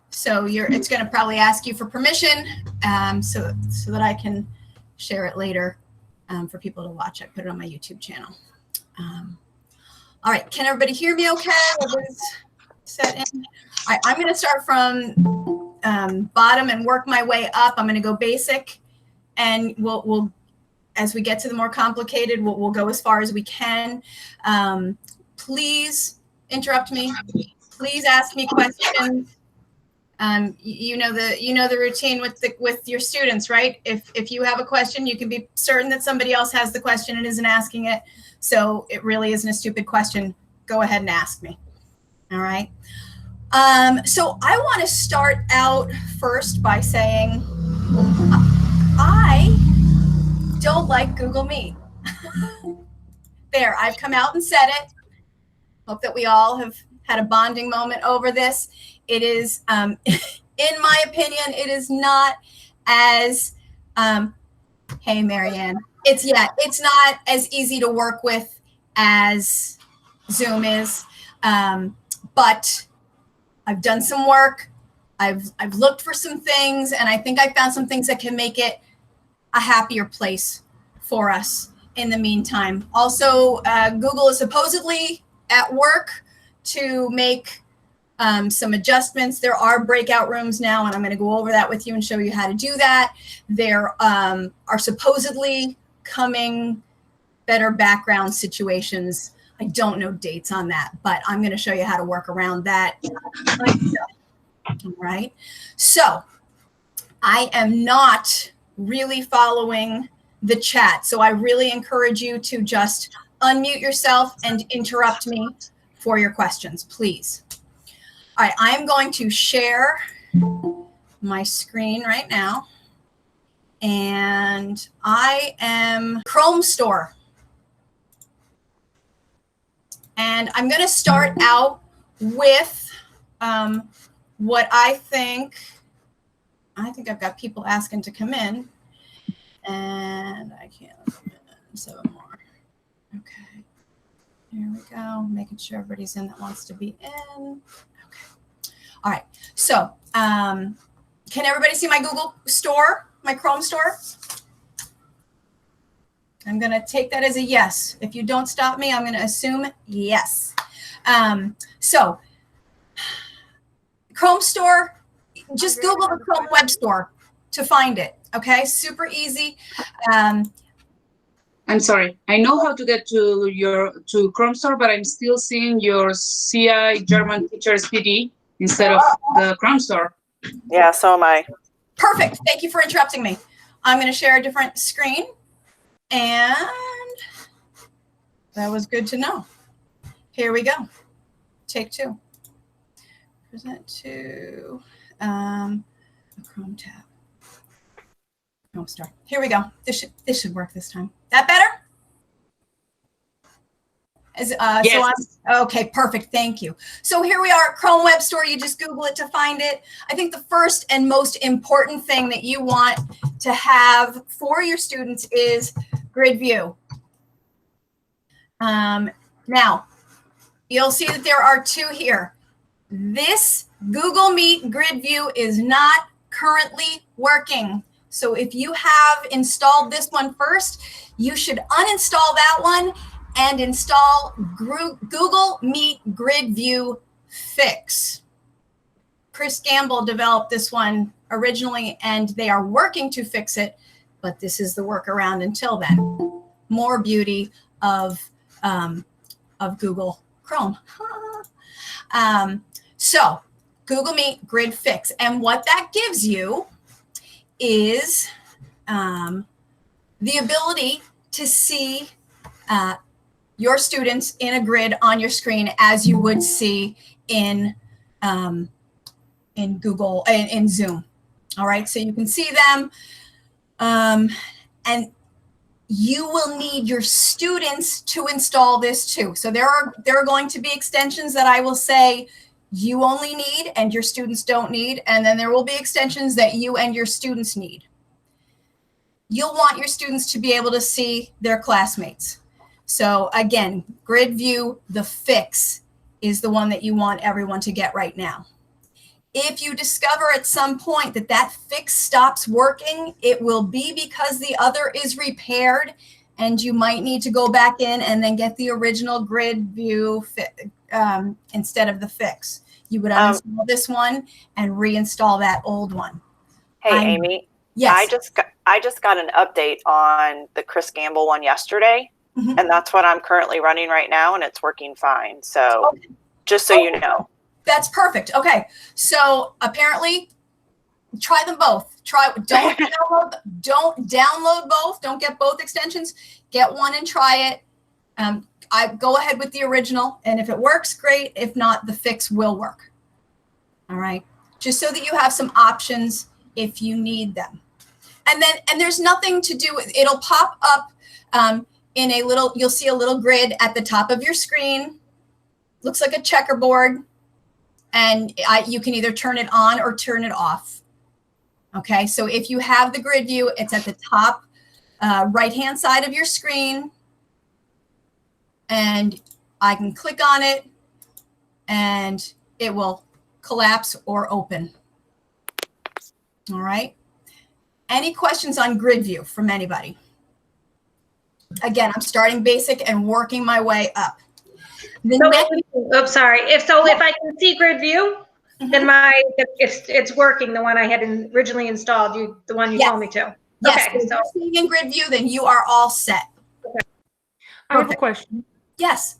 So it's going to probably ask you for permission, so that I can share it later for people to watch. I put it on my YouTube channel. All right, can everybody hear me okay? Everybody's set in? All right, I'm going to start from bottom and work my way up. I'm going to go basic, and we'll as we get to the more complicated, we'll go as far as we can. Please interrupt me. Please ask me questions. You know the routine with your students, right? If you have a question, you can be certain that somebody else has the question and isn't asking it. So it really isn't a stupid question. Go ahead and ask me. All right. So I want to start out first by saying I don't like Google Meet. There, I've come out and said it. Hope that we all have had a bonding moment over this. It is, in my opinion, it is not as, hey, Marianne, it's not as easy to work with as Zoom is, but I've done some work. I've looked for some things, and I think I found some things that can make it a happier place for us in the meantime. Also, Google is supposedly at work to make some adjustments. There are breakout rooms now, and I'm going to go over that with you and show you how to do that. There are supposedly coming better background situations. I don't know dates on that, but I'm going to show you how to work around that. All right. So I am not really following the chat. So I really encourage you to just unmute yourself and interrupt me for your questions, please. All right, I'm going to share my screen right now. And I am Chrome Store. And I'm going to start out with what I think I've got people asking to come in. And I can't let them in, so more. Okay, here we go. Making sure everybody's in that wants to be in. Okay. All right. So can everybody see my Google Store, my Chrome Store? I'm going to take that as a yes. If you don't stop me, I'm going to assume yes. So Chrome Store, just Google the Chrome Web Store to find it. Okay, super easy. I'm sorry. I know how to get to Chrome Store, but I'm still seeing your CI German Teachers PD instead of the Chrome Store. Yeah, so am I. Perfect. Thank you for interrupting me. I'm going to share a different screen, and that was good to know. Here we go. Take two. Present to a Chrome tab. Chrome Store. Here we go. This should work this time. That better? Yes. So okay, perfect. Thank you. So here we are at Chrome Web Store. You just Google it to find it. I think the first and most important thing that you want to have for your students is Grid View. Now, you'll see that there are two here. This Google Meet Grid View is not currently working. So if you have installed this one first, you should uninstall that one and install Google Meet Grid View Fix. Chris Gamble developed this one originally, and they are working to fix it, but this is the workaround until then. More beauty of Google Chrome. So Google Meet Grid Fix, and what that gives you is the ability to see your students in a grid on your screen as you would see in Google, in Zoom. All right, so you can see them, and you will need your students to install this too. So there are going to be extensions that I will say you only need and your students don't need, and then there will be extensions that you and your students need. You'll want your students to be able to see their classmates. So again, Grid View, the fix is the one that you want everyone to get right now. If you discover at some point that that fix stops working, it will be because the other is repaired, and you might need to go back in and then get the original grid view instead of the fix. You would uninstall this one and reinstall that old one. Hey, Amy. Yes. I just got an update on the Chris Gamble one yesterday, and that's what I'm currently running right now, and it's working fine. So just so you know. That's perfect. Okay. So apparently try them both. Don't download both. Don't get both extensions. Get one and try it. I go ahead with the original, and if it works, great. If not, the fix will work. All right. Just so that you have some options if you need them. And there's nothing to do with, it'll pop up in a little, you'll see a little grid at the top of your screen. Looks like a checkerboard. And you can either turn it on or turn it off. Okay, so if you have the grid view, it's at the top right-hand side of your screen. And I can click on it and it will collapse or open. All right. Any questions on grid view from anybody? Again, I'm starting basic and working my way up. If I can see grid view, then it's working. The one I had originally installed, the one you told me to. Yes. Okay, so if you're seeing in grid view, then you are all set. Okay. I have a question. Yes.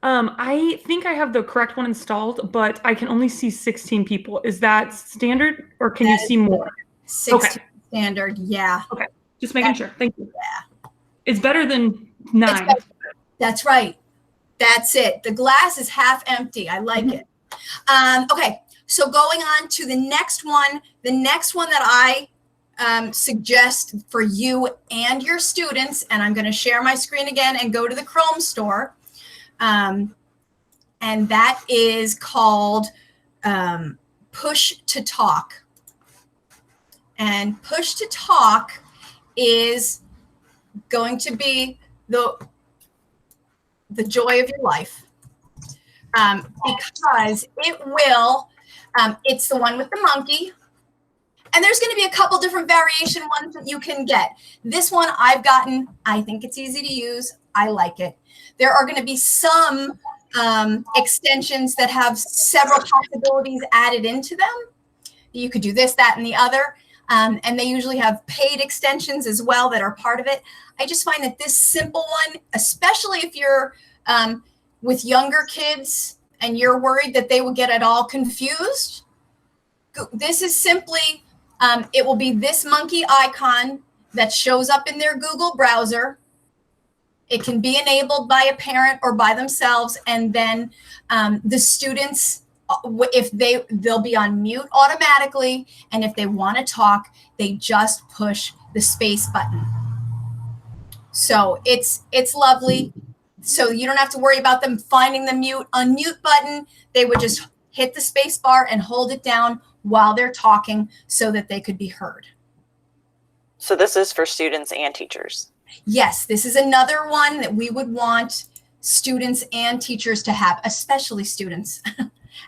I think I have the correct one installed, but I can only see 16 people. Is that standard, or can you see more? 16 standard, yeah. Okay, just making sure. Thank you. Yeah. It's better than 9. That's right. That's it. The glass is half empty. I like it. Okay, so going on to the next one that I suggest for you and your students, and I'm going to share my screen again and go to the Chrome store, and that is called Push to Talk. And Push to Talk is going to be the joy of your life, because it will, it's the one with the monkey, and there's going to be a couple different variation ones that you can get. This one I've gotten, I think it's easy to use. I like it. There are going to be some extensions that have several possibilities added into them. You could do this, that, and the other. And they usually have paid extensions as well that are part of it. I just find that this simple one, especially if you're with younger kids and you're worried that they will get it all confused, this is simply, it will be this monkey icon that shows up in their Google browser. It can be enabled by a parent or by themselves, and then the students, if they'll be on mute automatically, and if they want to talk, they just push the space button. So it's lovely. So you don't have to worry about them finding the unmute button. They would just hit the space bar and hold it down while they're talking so that they could be heard. So this is for students and teachers. Yes, this is another one that we would want students and teachers to have, especially students.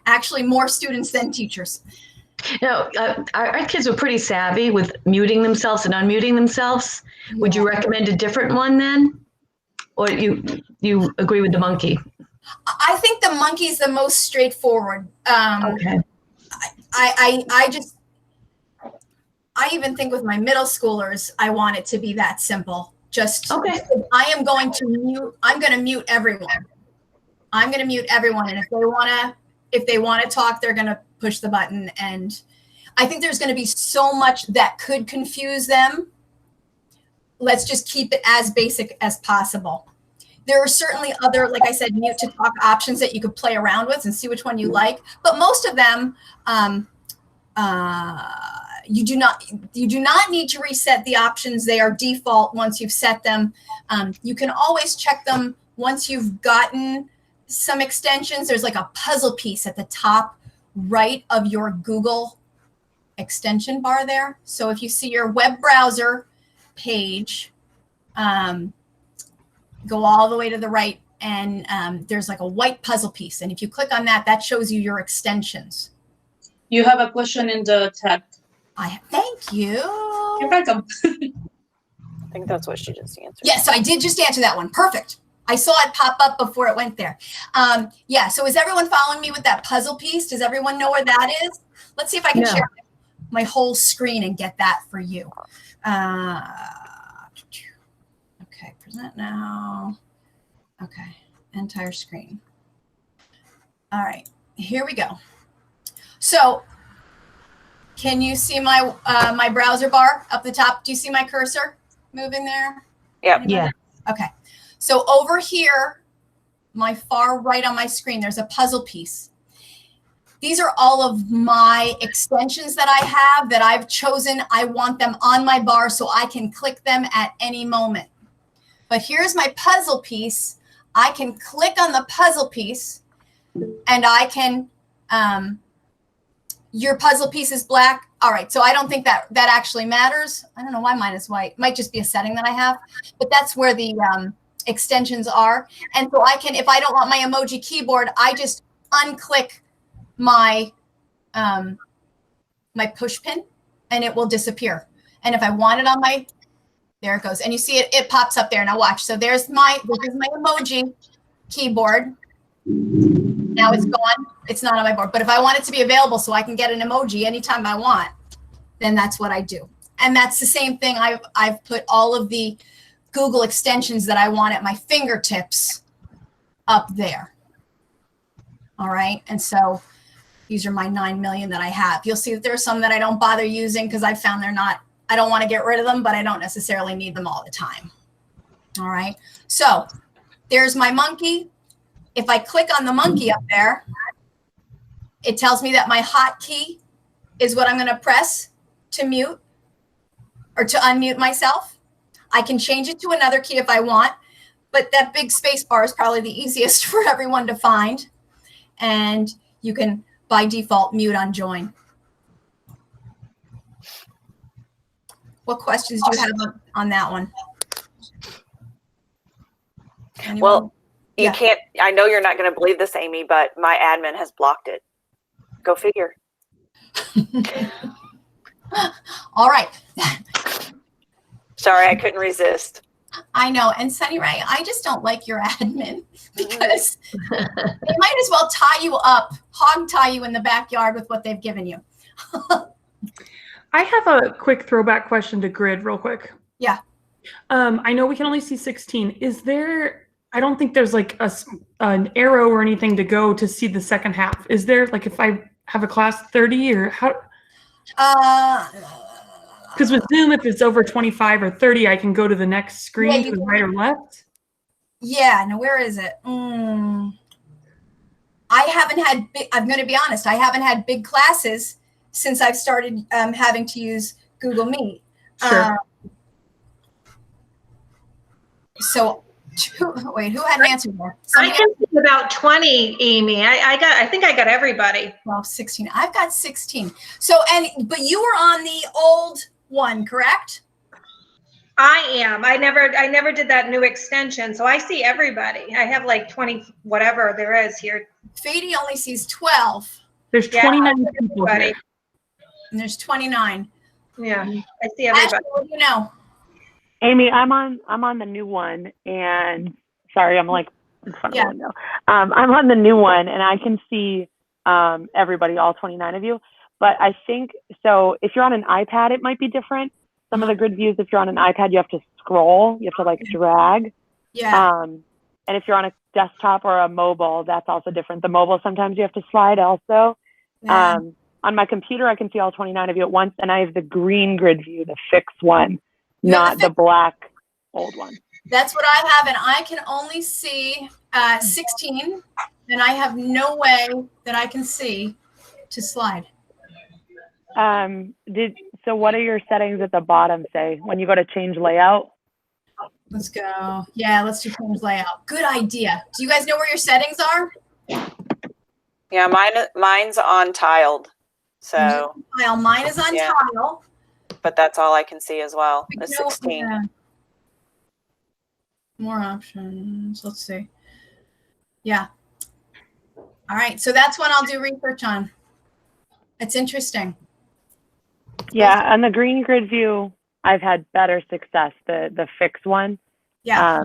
Actually, more students than teachers. Our kids were pretty savvy with muting themselves and unmuting themselves. Yeah. Would you recommend a different one then? Or you agree with the monkey? I think the monkey's the most straightforward. Okay. I even think with my middle schoolers, I want it to be that simple. Just, okay. I'm going to mute everyone. I'm going to mute everyone. And if they want to talk, they're going to push the button. And I think there's going to be so much that could confuse them. Let's just keep it as basic as possible. There are certainly other, like I said, mute to talk options that you could play around with and see which one you like. But most of them, you do not need to reset the options. They are default once you've set them. You can always check them once you've gotten some extensions. There's like a puzzle piece at the top right of your Google extension bar there. So if you see your web browser page, go all the way to the right, and there's like a white puzzle piece. And if you click on that, that shows you your extensions. You have a question in the chat. Thank you. You're welcome. I think that's what she just answered. Yes, I did just answer that one. Perfect. I saw it pop up before it went there. Yeah, so is everyone following me with that puzzle piece? Does everyone know where that is? Let's see if I can No. share my whole screen and get that for you. Okay, present now. Okay, entire screen. All right, here we go. So can you see my my browser bar up the top? Do you see my cursor moving there? Yep. Anybody? Yeah. Okay. So over here, my far right on my screen, there's a puzzle piece. These are all of my extensions that I have that I've chosen. I want them on my bar so I can click them at any moment. But here's my puzzle piece. I can click on the puzzle piece and I can, your puzzle piece is black. All right, so I don't think that actually matters. I don't know why mine is white. It might just be a setting that I have, but that's where the extensions are. And so I can, if I don't want my emoji keyboard, I just unclick my my push pin and it will disappear. And if I want it on my, there it goes. And you see it pops up there. Now watch. So there's this is my emoji keyboard. Now it's gone. It's not on my board. But if I want it to be available so I can get an emoji anytime I want, then that's what I do. And that's the same thing. I've put all of the Google extensions that I want at my fingertips up there. All right. And so these are my 9 million that I have. You'll see that there are some that I don't bother using because I found I don't want to get rid of them, but I don't necessarily need them all the time. All right. So there's my monkey. If I click on the monkey up there, it tells me that my hotkey is what I'm going to press to mute or to unmute myself. I can change it to another key if I want, but that big space bar is probably the easiest for everyone to find. And you can, by default, mute on join. What questions do you have on that one? Anyone? Well, you Yeah. can't, I know you're not going to believe this, Amy, but my admin has blocked it. Go figure. All right. Sorry, I couldn't resist. I know. And Sunny Ray, I just don't like your admin because they might as well tie you up, hog tie you in the backyard with what they've given you. I have a quick throwback question to grid real quick. Yeah. I know we can only see 16. Is there, I don't think there's like an arrow or anything to go to see the second half. Is there, like, if I have a class 30 or how? Because with Zoom, if it's over 25 or 30, I can go to the next screen to the right or left. Yeah. Now, where is it? I haven't had, I'm going to be honest, I haven't had big classes since I've started having to use Google Meet. Sure. So, wait, who had an answer there? I can see about 20, Amy. I think I got everybody. 12, 16. I've got 16. So, but you were on the old one, correct? I am. I never did that new extension, so I see everybody. I have like 20, whatever there is here. Fady only sees 12, There's Yeah, 29 people everybody. here. and there's 29. Yeah, I see Ashley, everybody. what do you know? Amy, I'm on the new one, and sorry, I'm like in front of the window. I'm on the new one, and I can see everybody, all 29 of you. But I think so. If you're on an iPad, it might be different. Some of the grid views, if you're on an iPad, you have to scroll. You have to like drag. Yeah. And if you're on a desktop or a mobile, that's also different. The mobile, sometimes you have to slide also. Yeah. On my computer, I can see all 29 of you at once, and I have the green grid view, the fixed one, You have not the black old one. That's what I have, and I can only see 16, and I have no way that I can see to slide. So what are your settings at the bottom say when you go to change layout? Let's go. Yeah, let's do change layout. Good idea. Do you guys know where your settings are? Yeah, mine's on tiled. So, Tile. Mine is on Yeah. tile. but that's all I can see as well. But The you know, 16. yeah. More options. Let's see. Yeah. All right. So that's one I'll do research on. It's interesting. Yeah, on the green grid view, I've had better success, the fixed one. Yeah.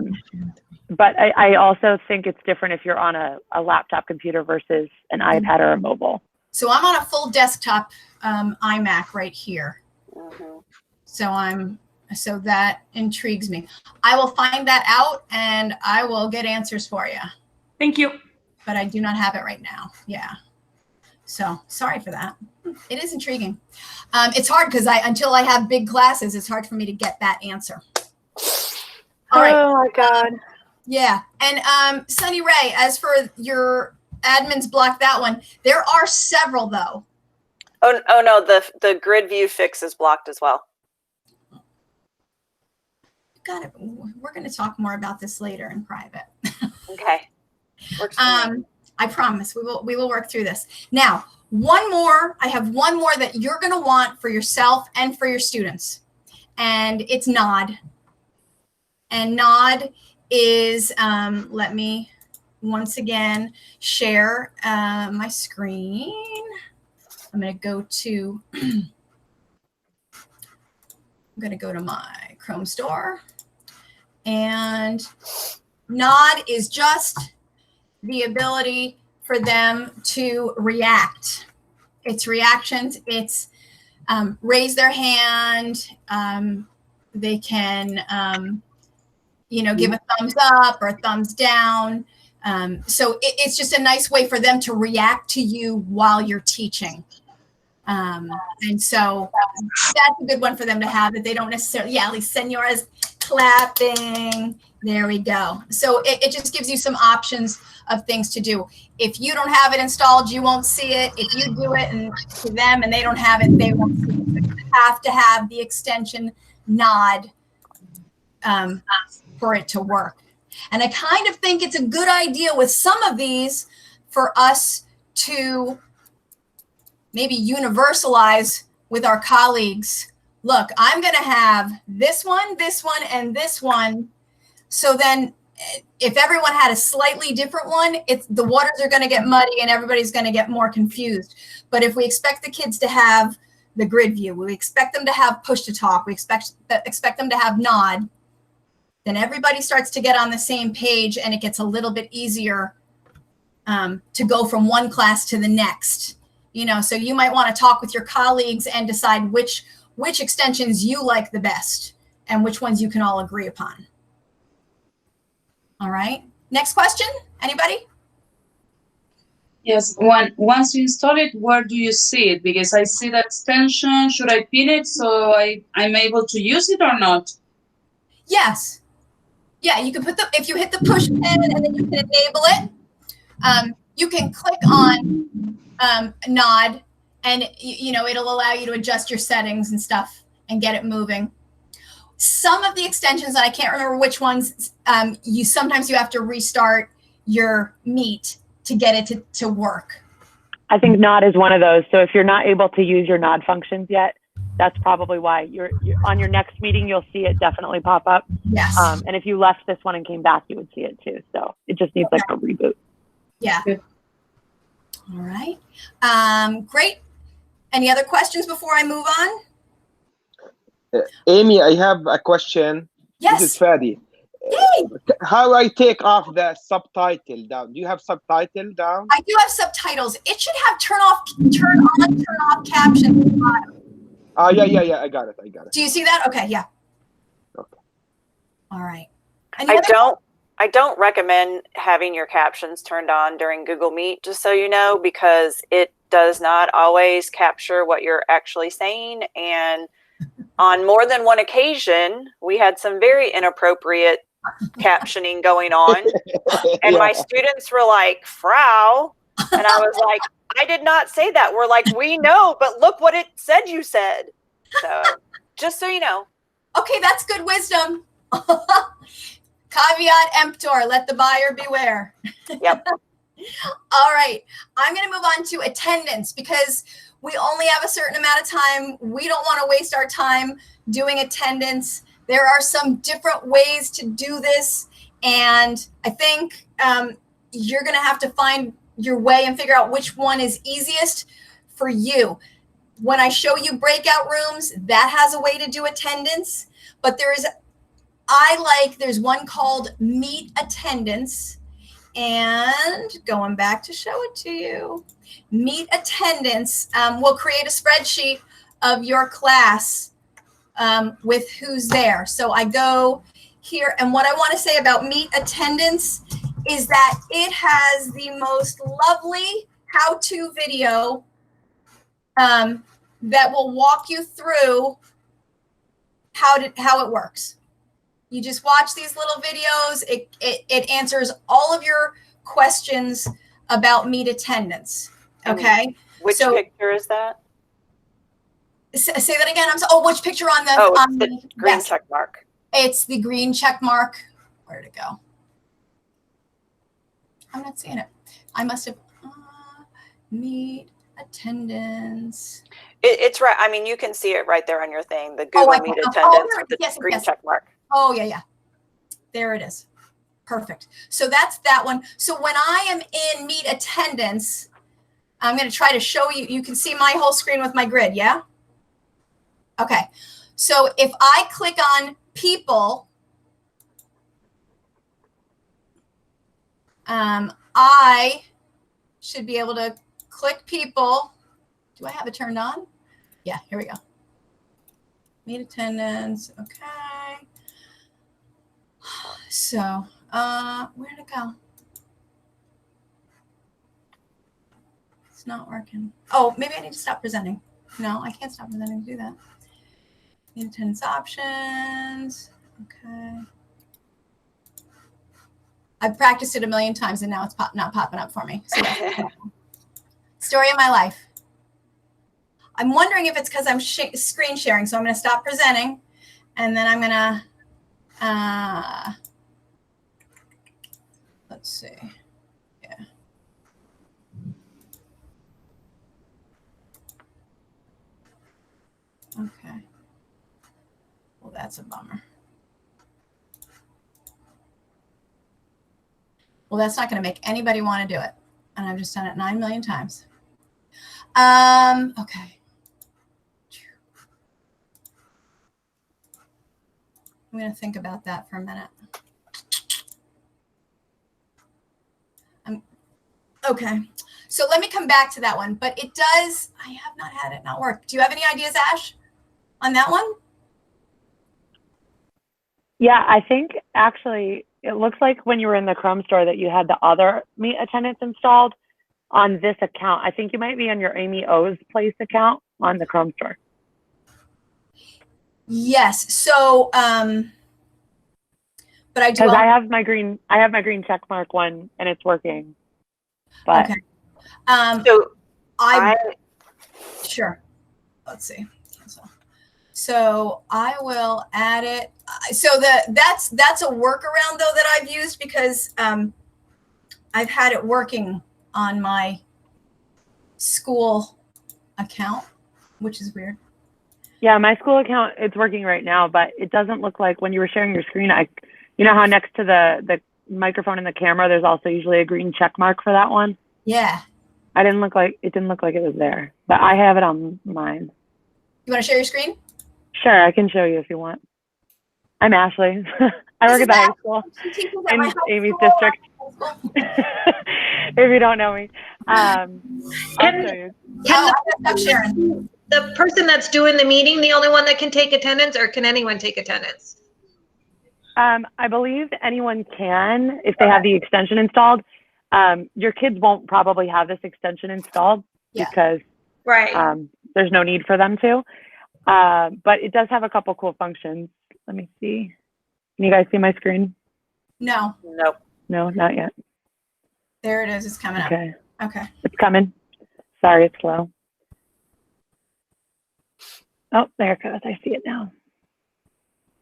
But I also think it's different if you're on a laptop computer versus an iPad or a mobile. So I'm on a full desktop iMac right here. Mhm. So that intrigues me. I will find that out and I will get answers for you, Thank you. but I do not have it right now. Yeah. So sorry for that. It is intriguing. It's hard because until I have big classes, it's hard for me to get that answer. All right. Oh my God. Yeah. And Sunny Ray, as for your admins block that one, there are several though. Oh no, the grid view fix is blocked as well. Got it. We're going to talk more about this later in private. Okay. Works for me. I promise we will work through this. Now, I have one more that you're going to want for yourself and for your students. And it's Nod. And Nod is, let me once again share my screen. I'm going to go to, my Chrome store. And Nod is just the ability for them to react. It's reactions. It's raise their hand. They can, give a thumbs up or a thumbs down. So it's just a nice way for them to react to you while you're teaching. And so that's a good one for them to have, that they don't necessarily, at least Senora's clapping. There we go. So it just gives you some options of things to do. If you don't have it installed, you won't see it. If you do it and to them and they don't have it, they won't see it. So you have to have the extension Nod for it to work. And I kind of think it's a good idea with some of these for us to maybe universalize with our colleagues. Look, I'm going to have this one, and this one. So then if everyone had a slightly different one, the waters are going to get muddy and everybody's going to get more confused. But if we expect the kids to have the grid view, we expect them to have push to talk, we expect them to have Nod, then everybody starts to get on the same page and it gets a little bit easier to go from one class to the next. So you might want to talk with your colleagues and decide which extensions you like the best and which ones you can all agree upon. All right. Next question. Anybody? Yes. Once you install it, where do you see it? Because I see the extension. Should I pin it so I'm able to use it or not? Yes. Yeah, you can if you hit the push pin and then you can enable it, you can click on Nod and it'll allow you to adjust your settings and stuff and get it moving. Some of the extensions, and I can't remember which ones, sometimes you have to restart your Meet to get it to work. I think Nod is one of those. So if you're not able to use your Nod functions yet, that's probably why you're on your next meeting, you'll see it definitely pop up. Yes. And if you left this one and came back, you would see it too. So it just needs like a reboot. Yeah. Good. All right. Great. Any other questions before I move on? Amy, I have a question. Yes. This is Fadi. Yay. How I take off the subtitle down? Do you have subtitle down? I do have subtitles. It should have turn on, turn off captions at the bottom. Oh, yeah. I got it. Do you see that? Okay, yeah. Okay. All right. I don't recommend having your captions turned on during Google Meet, just so you know, because it does not always capture what you're actually saying. And on more than one occasion, we had some very inappropriate captioning going on. And my students were like, Frau. And I was like, I did not say that. We're like, we know, but look what it said you said. So just so you know. Okay, that's good wisdom. Caveat emptor, let the buyer beware. Yep. All right, I'm going to move on to attendance because we only have a certain amount of time. We don't want to waste our time doing attendance. There are some different ways to do this, and I think you're going to have to find your way and figure out which one is easiest for you. When I show you breakout rooms, that has a way to do attendance, but there's one called Meet Attendance, and going back to show it to you, Meet Attendance will create a spreadsheet of your class with who's there. So I go here, and what I want to say about Meet Attendance is that it has the most lovely how-to video that will walk you through how it works. You just watch these little videos. It answers all of your questions about Meet Attendance. Okay. Which picture is that? Say that again. Which picture on the? It's the green yes. check mark. It's the green check mark. Where'd it go? I'm not seeing it. I must have Meet Attendance. It's right. I mean, you can see it right there on your thing. The Google Meet Attendance with the green check mark. Oh, yeah. There it is. Perfect. So that's that one. So when I am in Meet Attendance, I'm going to try to show you. You can see my whole screen with my grid, yeah? Okay. So if I click on People, I should be able to click People. Do I have it turned on? Yeah, here we go. Meet Attendance. Okay. So, where'd it go? It's not working. Oh, maybe I need to stop presenting. No, I can't stop presenting to do that. Meet Attendance options. Okay. I've practiced it a million times and now it's not popping up for me. So story of my life. I'm wondering if it's because I'm screen sharing. So I'm going to stop presenting and then I'm going to, let's see. Yeah. Okay. Well, that's a bummer. Well, that's not going to make anybody want to do it. And I've just done it 9 million times. Okay. I'm going to think about that for a minute. Okay. So let me come back to that one. But it does, I have not had it not work. Do you have any ideas, Ash, on that one? Yeah, I think actually it looks like when you were in the Chrome store that you had the other Meet Attendance installed on this account. I think you might be on your Amy O's Place account on the Chrome store. Yes. So, but I do. Because I have my green check mark one and it's working. But okay. So sure. Let's see. So I will add it. So that's a workaround though that I've used because I've had it working on my school account, which is weird. yeah, my school account, it's working right now, but it doesn't look like when you were sharing your screen, you know how next to the microphone and the camera, there's also usually a green check mark for that one? Yeah. It didn't look like it was there, but I have it on mine. You want to share your screen? Sure, I can show you if you want. I'm Ashley. I work at the high school in Amy's district. If you don't know me, I'll show you. Stop sharing. The person that's doing the meeting, the only one that can take attendance, or can anyone take attendance? I believe anyone can if they have the extension installed. Your kids won't probably have this extension installed because there's no need for them to. But it does have a couple cool functions. Let me see. Can you guys see my screen? No. Nope. No, not yet. There it is. It's coming up. Okay. It's coming. Sorry, it's slow. Oh, there it goes. I see it now.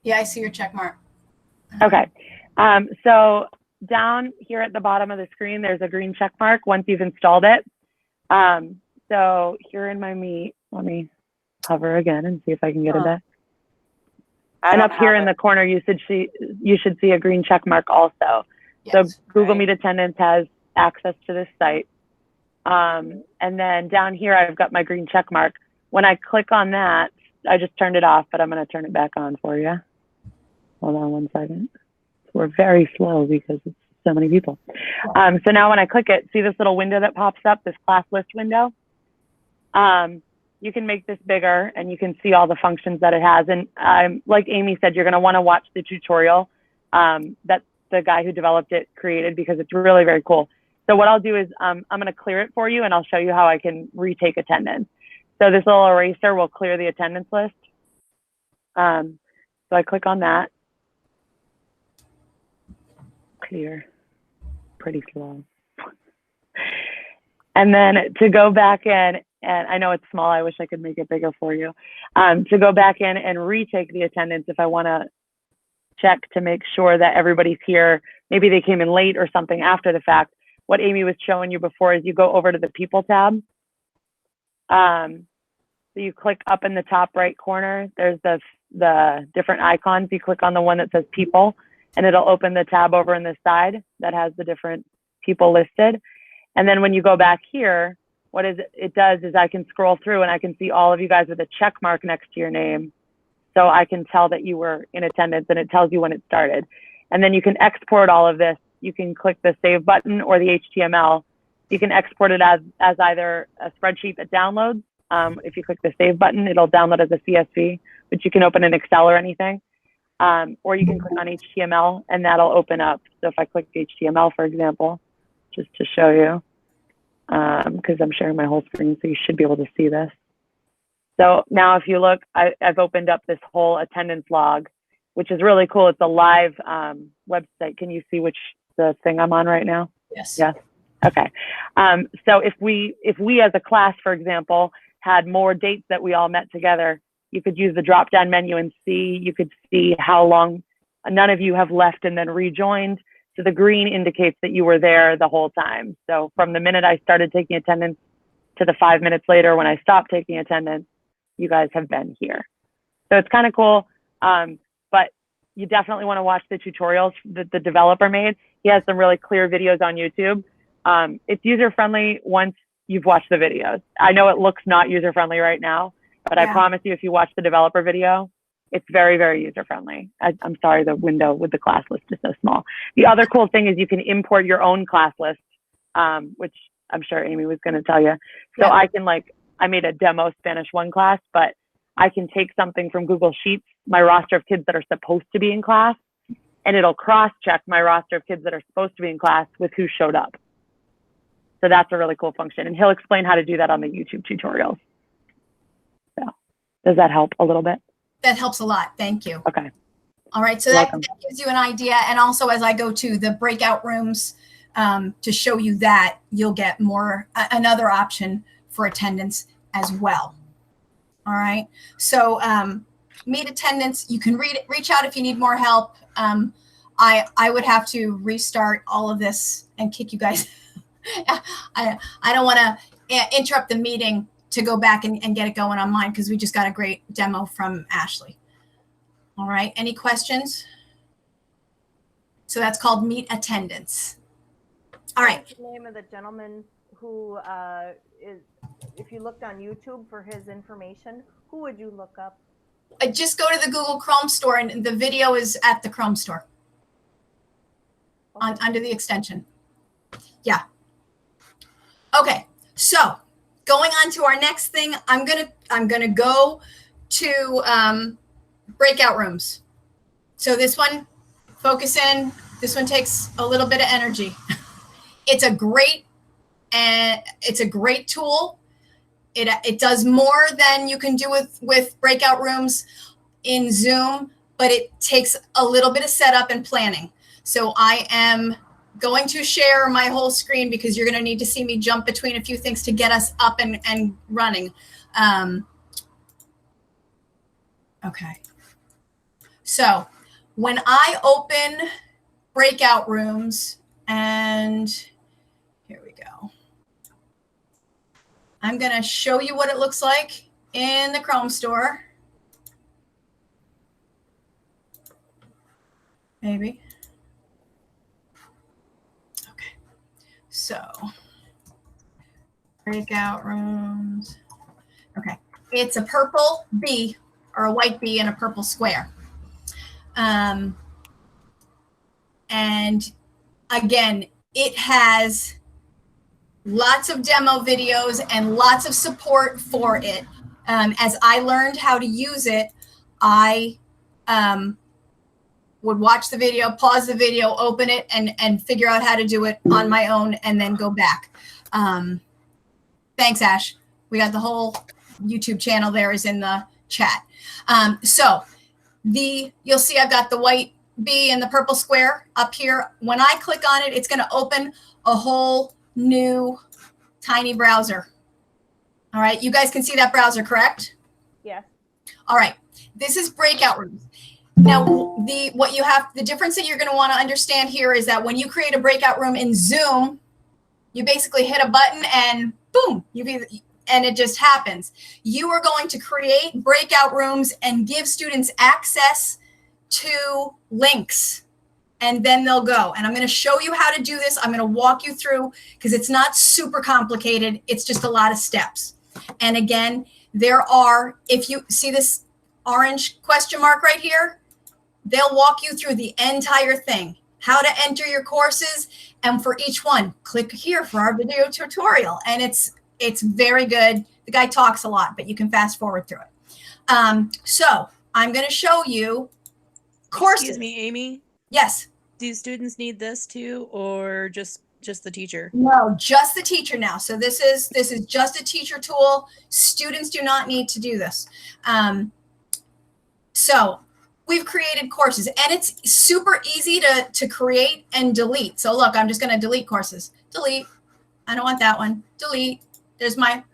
Yeah, I see your check mark. Okay. So down here at the bottom of the screen, there's a green check mark once you've installed it. So here in my Meet, let me hover again and see if I can get it back. And up here in the corner, you should see a green check mark also. Yes, so Google Meet Attendance has access to this site. And then down here, I've got my green check mark. When I click on that, I just turned it off, but I'm going to turn it back on for you. Hold on one second. We're very slow because it's so many people. So now when I click it, see this little window that pops up, this class list window? You can make this bigger and you can see all the functions that it has. And like Amy said, you're going to want to watch the tutorial that the guy who developed it created, because it's really very cool. So what I'll do is I'm going to clear it for you and I'll show you how I can retake attendance. So this little eraser will clear the attendance list. So I click on that. Clear. Pretty slow. And then to go back in, and I know it's small, I wish I could make it bigger for you. To go back in and retake the attendance if I want to check to make sure that everybody's here. Maybe they came in late or something after the fact. What Amy was showing you before is you go over to the people tab. So you click up in the top right corner, there's the different icons. You click on the one that says people and it'll open the tab over in the side that has the different people listed. And then when you go back here, what it does is I can scroll through and I can see all of you guys with a check mark next to your name. So I can tell that you were in attendance and it tells you when it started. And then you can export all of this. You can click the save button or the HTML. You can export it as either a spreadsheet that downloads. If you click the save button, it'll download as a CSV, which you can open in Excel or anything. Or you can click on HTML and that'll open up. So if I click HTML, for example, just to show you, because I'm sharing my whole screen, so you should be able to see this. So now if you look, I've opened up this whole attendance log, which is really cool. It's a live website. Can you see the thing I'm on right now? Yes. Yes. Okay. So if we as a class, for example, had more dates that we all met together, you could use the drop down menu and you could see how long none of you have left and then rejoined. So the green indicates that you were there the whole time. So from the minute I started taking attendance to the 5 minutes later when I stopped taking attendance, you guys have been here. So it's kind of cool. But you definitely want to watch the tutorials that the developer made. He has some really clear videos on YouTube. It's user-friendly once you've watched the videos. I know it looks not user-friendly right now, but I promise you, if you watch the developer video, it's very, very user-friendly. I'm sorry, the window with the class list is so small. The other cool thing is you can import your own class list, which I'm sure Amy was going to tell you. So I can I made a demo Spanish 1 class, but I can take something from Google Sheets, my roster of kids that are supposed to be in class, and it'll cross-check my roster of kids that are supposed to be in class with who showed up. So that's a really cool function. And he'll explain how to do that on the YouTube tutorials. So does that help a little bit? That helps a lot. Thank you. Okay. All right. So that gives you an idea. And also, as I go to the breakout rooms to show you that, you'll get another option for attendance as well. All right. So meet attendance. You can reach out if you need more help. I would have to restart all of this and kick you guys. I don't want to interrupt the meeting to go back and get it going on mine, because we just got a great demo from Ashley. All right. Any questions? So that's called Meet Attendance. All right. What's the name of the gentleman who is, if you looked on YouTube for his information, who would you look up? Just go to the Google Chrome store, and the video is at the Chrome store under the extension. Yeah. Okay. So going on to our next thing, I'm gonna go to breakout rooms. So this one, focus in. This one takes a little bit of energy. It's a great tool. It does more than you can do with breakout rooms in Zoom, but it takes a little bit of setup and planning. So I am going to share my whole screen because you're going to need to see me jump between a few things to get us up and running. Okay. So when I open breakout rooms, and here we go. I'm going to show you what it looks like in the Chrome store. Maybe. Okay. So Breakout rooms. Okay. It's a purple B or a white B in a purple square. And again, it has lots of demo videos and lots of support for it. As I learned how to use it, I would watch the video, pause the video, open it, and figure out how to do it on my own, and then go back. Thanks, Ash. We got the whole YouTube channel there is in the chat. So you'll see I've got the white B and the purple square up here. When I click on it, it's going to open a whole new tiny browser. All right, you guys can see that browser, correct? Yes. All right, this is breakout rooms. Now, the difference that you're going to want to understand here is that when you create a breakout room in Zoom, you basically hit a button and boom, and it just happens. You are going to create breakout rooms and give students access to links, and then they'll go. And I'm going to show you how to do this. I'm going to walk you through because it's not super complicated. It's just a lot of steps. And again, if you see this orange question mark right here, they'll walk you through the entire thing, how to enter your courses. And for each one, click here for our video tutorial. And it's very good. The guy talks a lot, but you can fast forward through it. So I'm going to show you courses. Excuse me, Amy. Yes. Do students need this too, or just the teacher? No, just the teacher now. So this is just a teacher tool. Students do not need to do this. So we've created courses, and it's super easy to create and delete. So look, I'm just going to delete courses. Delete. I don't want that one. Delete. There's my,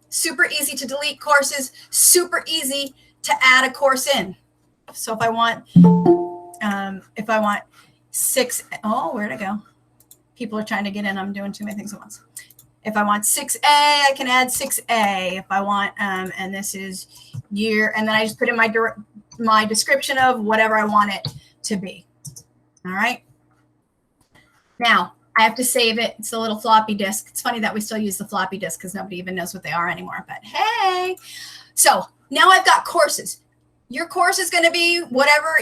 super easy to delete courses, super easy to add a course in. So if I want 6, where'd it go? People are trying to get in. I'm doing too many things at once. If I want 6A, I can add 6A. If I want, and this is year, and then I just put in my description of whatever I want it to be. All right. Now I have to save it. It's a little floppy disk. It's funny that we still use the floppy disk because nobody even knows what they are anymore. But hey, so now I've got courses. Your course is going to be whatever,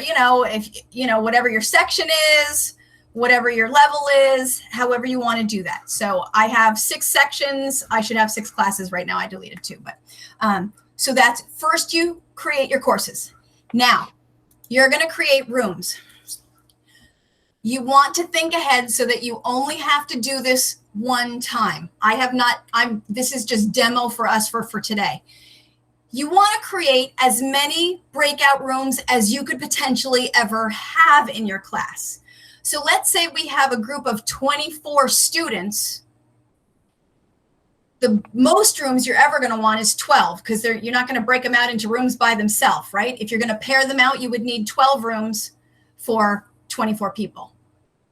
whatever your section is, whatever your level is, however you want to do that. So I have 6 sections. I should have 6 classes right now. I deleted 2, but so that's first you create your courses. Now you're going to create rooms. You want to think ahead so that you only have to do this one time. This is just demo for us for today. You want to create as many breakout rooms as you could potentially ever have in your class. So let's say we have a group of 24 students. The most rooms you're ever going to want is 12 because you're not going to break them out into rooms by themselves, right? If you're going to pair them out, you would need 12 rooms for 24 people.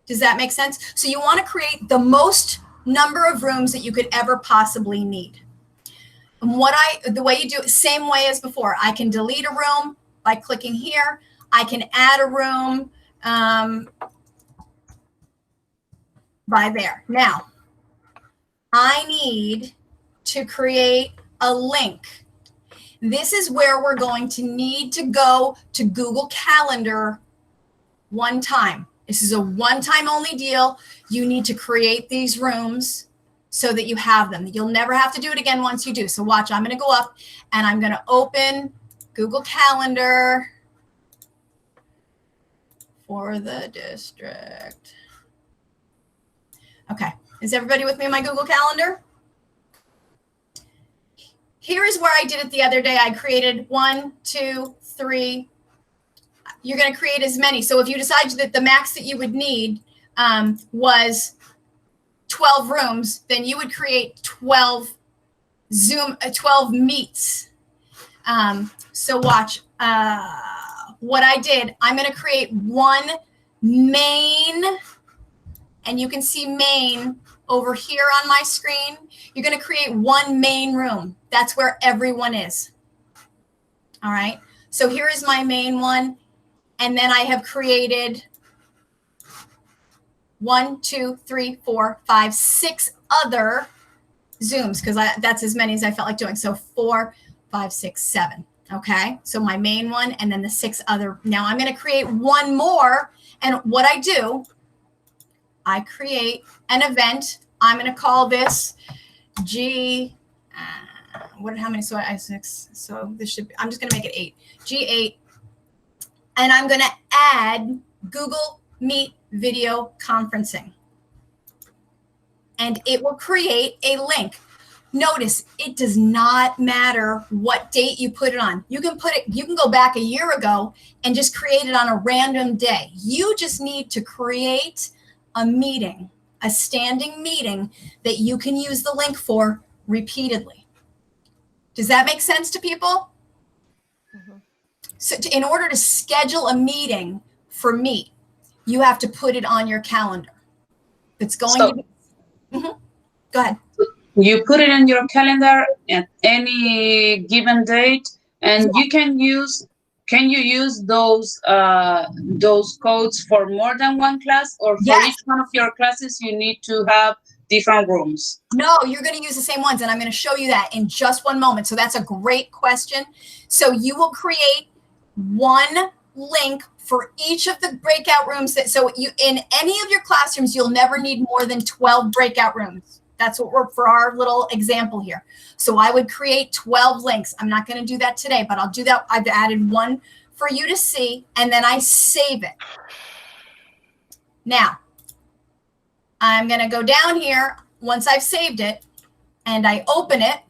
Does that make sense? So you want to create the most number of rooms that you could ever possibly need. And the way you do it, same way as before, I can delete a room by clicking here. I can add a room by there. Now, I need to create a link. This is where we're going to need to go to Google Calendar one time. This is a one-time only deal. You need to create these rooms so that you have them. You'll never have to do it again once you do. So watch, I'm going to go up and I'm going to open Google Calendar for the district. Okay, is everybody with me in my Google Calendar? Here is where I did it the other day. I created 1, 2, 3. You're going to create as many. So if you decide that the max that you would need was 12 rooms, then you would create 12 meets. So watch what I did. I'm going to create one main, and you can see main over here on my screen. You're going to create one main room. That's where everyone is. All right. So here is my main one. And then I have created 1, 2, 3, 4, 5, 6 other Zooms because that's as many as I felt like doing. So 4, 5, 6, 7. Okay. So my main one and then the 6 other. Now I'm going to create one more. And what I do, I create an event. I'm going to call this G. How many? So I 6. So this should be, I'm just going to make it 8. G8. And I'm going to add Google Meet video conferencing. And it will create a link. Notice it does not matter what date you put it on. You can go back a year ago and just create it on a random day. You just need to create a meeting, a standing meeting that you can use the link for repeatedly. Does that make sense to people? Mm-hmm. So in order to schedule a meeting for Meet, you have to put it on your calendar. It's going to be. Mm-hmm. Go ahead. You put it in your calendar at any given date, and you can use. Can you use those codes for more than one class, or for Yes. each one of your classes you need to have different rooms? No, you're going to use the same ones, and I'm going to show you that in just one moment. So that's a great question. So you will create one link for each of the breakout rooms. So you, in any of your classrooms, you'll never need more than 12 breakout rooms. That's what we're for our little example here. So I would create 12 links. I'm not going to do that today, but I'll do that. I've added one for you to see, and then I save it. Now, I'm going to go down here once I've saved it, and I open it.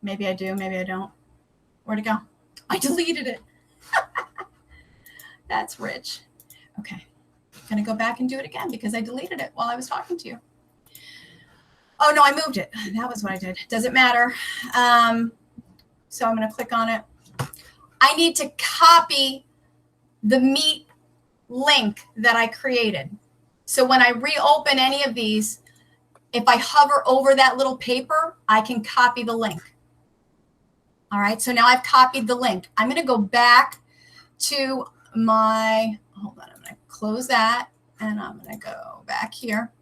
Maybe I do, maybe I don't. Where'd it go? I deleted it. That's rich. Okay. I'm going to go back and do it again because I deleted it while I was talking to you. Oh, no, I moved it. That was what I did. Doesn't matter. So I'm going to click on it. I need to copy the Meet link that I created. So when I reopen any of these, if I hover over that little paper, I can copy the link. All right. So now I've copied the link. I'm going to go back to my, hold on, I'm going to close that and I'm going to go back here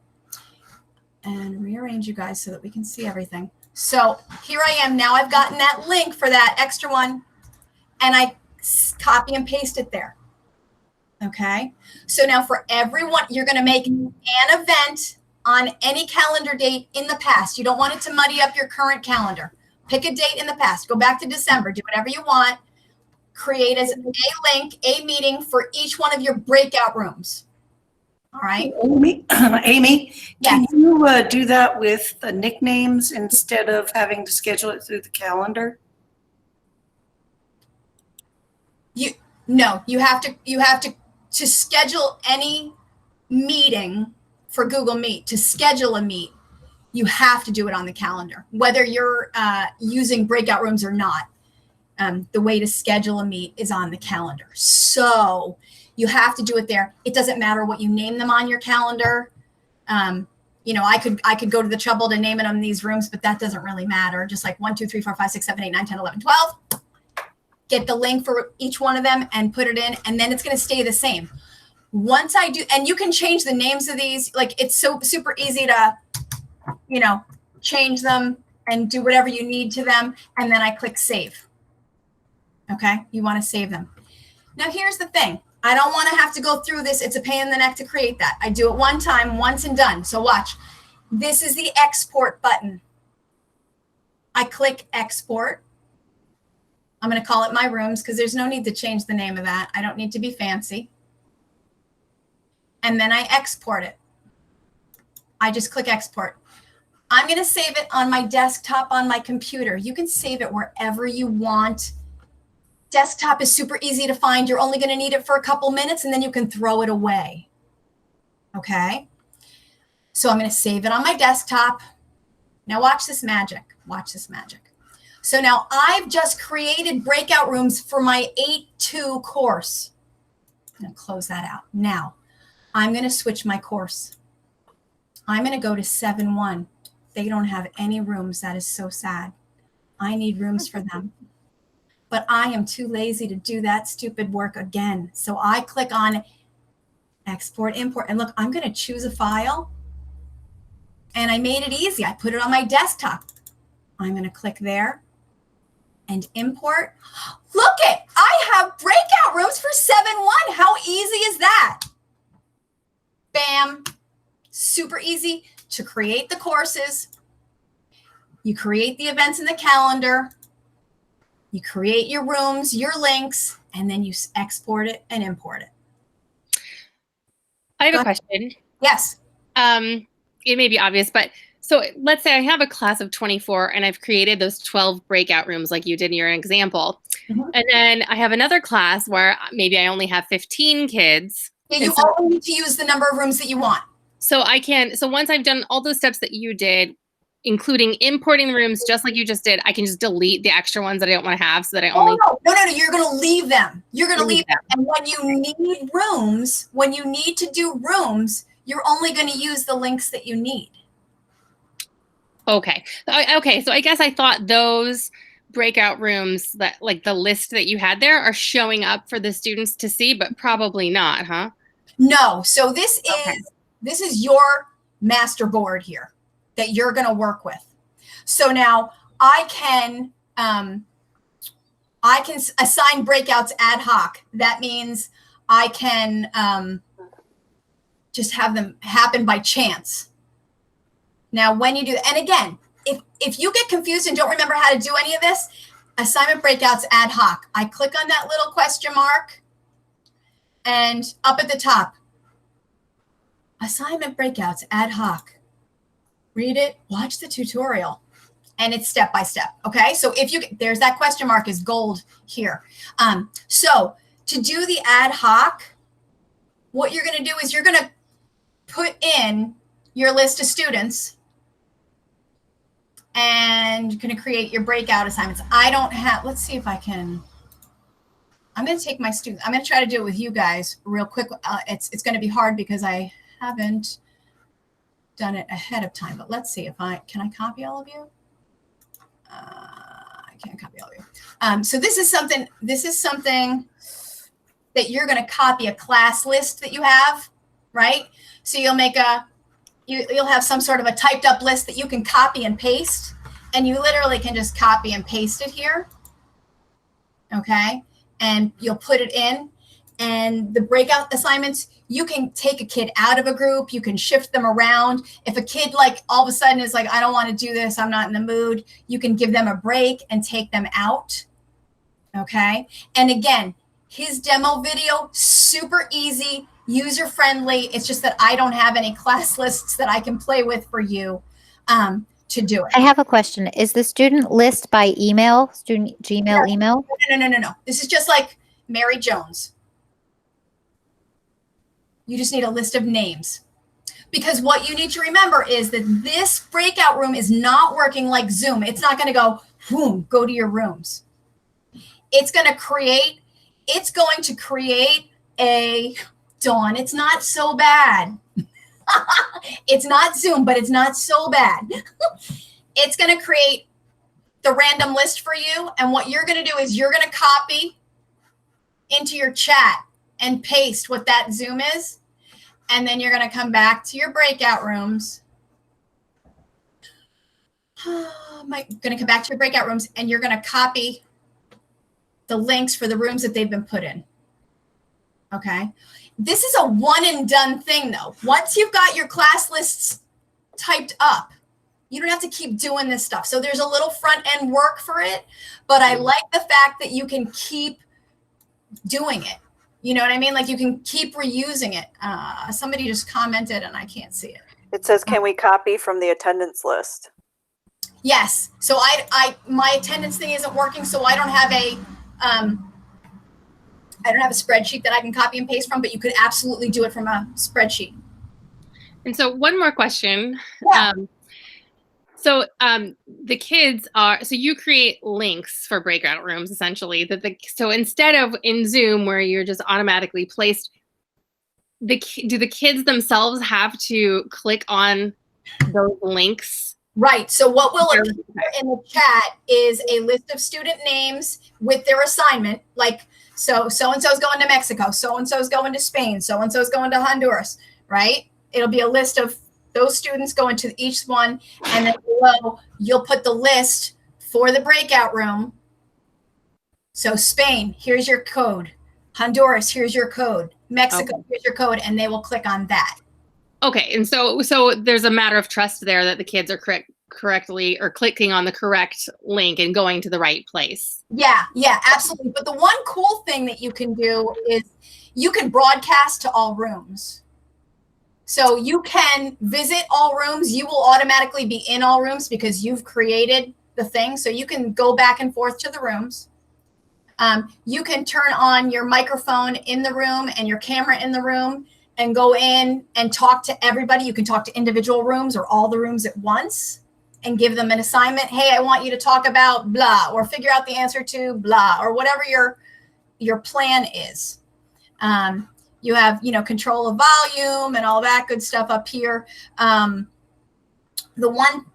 and rearrange you guys so that we can see everything. So here I am. Now I've gotten that link for that extra one and I copy and paste it there. Okay. So now for everyone, you're going to make an event on any calendar date in the past. You don't want it to muddy up your current calendar. Pick a date in the past. Go back to December. Do whatever you want. Create as a link, a meeting for each one of your breakout rooms. All right. Amy, Yes. can you do that with the nicknames instead of having to schedule it through the calendar? No, you have to schedule any meeting for Google Meet. To schedule a meet, you have to do it on the calendar, whether you're using breakout rooms or not. The way to schedule a meet is on the calendar. So you have to do it there. It doesn't matter what you name them on your calendar. You know, I could go to the trouble to name it on these rooms, but that doesn't really matter. Just like 1, 2, 3, 4, 5, 6, 7, 8, 9, 10, 11, 12. Get the link for each one of them and put it in, and then it's going to stay the same. Once I do, and you can change the names of these. Like it's so super easy to, you know, change them and do whatever you need to them. And then I click save. Okay. You want to save them. Now here's the thing. I don't want to have to go through this. It's a pain in the neck to create that. I do it one time, once and done. So watch. This is the export button. I click export. I'm going to call it my rooms because there's no need to change the name of that. I don't need to be fancy. And then I export it. I just click export. I'm going to save it on my desktop on my computer. You can save it wherever you want. Desktop is super easy to find. You're only going to need it for a couple minutes and then you can throw it away. Okay. So I'm going to save it on my desktop. Now watch this magic. Watch this magic. So now I've just created breakout rooms for my 8-2 course. I'm going to close that out. Now I'm going to switch my course. I'm going to go to 7-1. They don't have any rooms. That is so sad. I need rooms for them. But I am too lazy to do that stupid work again. So I click on export, import, and look, I'm going to choose a file. And I made it easy. I put it on my desktop. I'm going to click there and import. Look it, I have breakout rooms for 7-1. How easy is that? Bam. Super easy to create the courses. You create the events in the calendar. You create your rooms, your links, and then you export it and import it. I have a question. Yes. It may be obvious, but so let's say I have a class of 24 and I've created those 12 breakout rooms like you did in your example. Mhm. And then I have another class where maybe I only have 15 kids. Yeah, you only need to use the number of rooms that you want. So once I've done all those steps that you did, including importing the rooms just like you just did, I can just delete the extra ones that I don't want to have so that I only. No, you're going to leave them. You're going to leave them. And when you need rooms, when you need to do rooms, you're only going to use the links that you need. Okay. Okay. So I guess I thought those breakout rooms that like the list that you had there are showing up for the students to see, but probably not, huh? No. So this is your master board here that you're going to work with. So now I can assign breakouts ad hoc. That means I can just have them happen by chance. Now, when you do that, and again, if you get confused and don't remember how to do any of this, assignment breakouts ad hoc. I click on that little question mark, and up at the top, assignment breakouts ad hoc. Read it, watch the tutorial, and it's step by step. Okay, so there's that question mark is gold here. So to do the ad hoc, what you're going to do is you're going to put in your list of students and you're going to create your breakout assignments. Let's see if I can. I'm going to take my students. I'm going to try to do it with you guys real quick. It's going to be hard because I haven't done it ahead of time, but let's see if can I copy all of you? I can't copy all of you. So this is something that you're going to copy a class list that you have, right? So you'll make you'll have some sort of a typed up list that you can copy and paste, and you literally can just copy and paste it here. Okay. And you'll put it in, and the breakout assignments, you can take a kid out of a group. You can shift them around. If a kid like all of a sudden is like, I don't want to do this, I'm not in the mood, you can give them a break and take them out. Okay. And again, his demo video, super easy, user friendly. It's just that I don't have any class lists that I can play with for you to do it. I have a question. Is the student list by email, student Gmail email? No. This is just like Mary Jones. You just need a list of names. Because what you need to remember is that this breakout room is not working like Zoom. It's not going to go, boom, go to your rooms. It's going to create a, Dawn, it's not so bad. It's not Zoom, but it's not so bad. It's going to create the random list for you. And what you're going to do is you're going to copy into your chat and paste what that Zoom is. And then you're going to come back to your breakout rooms. I'm going to come back to your breakout rooms, and you're going to copy the links for the rooms that they've been put in. Okay. This is a one and done thing though. Once you've got your class lists typed up, you don't have to keep doing this stuff. So there's a little front end work for it, but I like the fact that you can keep doing it. You know what I mean? Like you can keep reusing it. Somebody just commented and I can't see it. It says, can we copy from the attendance list? Yes. So my attendance thing isn't working. So I don't have a spreadsheet that I can copy and paste from, but you could absolutely do it from a spreadsheet. And so one more question. Yeah. The kids so you create links for breakout rooms essentially so instead of in Zoom where you're just automatically placed, do the kids themselves have to click on those links? Right. So what will appear in the chat is a list of student names with their assignment. Like, so-and-so's going to Mexico. So-and-so's going to Spain. So-and-so's going to Honduras, right? It'll be a list of those students go into each one, and then below you'll put the list for the breakout room. So Spain, here's your code. Honduras, here's your code. Mexico, here's your code, and they will click on that. Okay, and so there's a matter of trust there that the kids are correctly or clicking on the correct link and going to the right place. Yeah, absolutely. But the one cool thing that you can do is you can broadcast to all rooms. So you can visit all rooms. You will automatically be in all rooms because you've created the thing. So you can go back and forth to the rooms. You can turn on your microphone in the room and your camera in the room and go in and talk to everybody. You can talk to individual rooms or all the rooms at once and give them an assignment. Hey, I want you to talk about blah, or figure out the answer to blah, or whatever your plan is. You have, control of volume and all that good stuff up here. The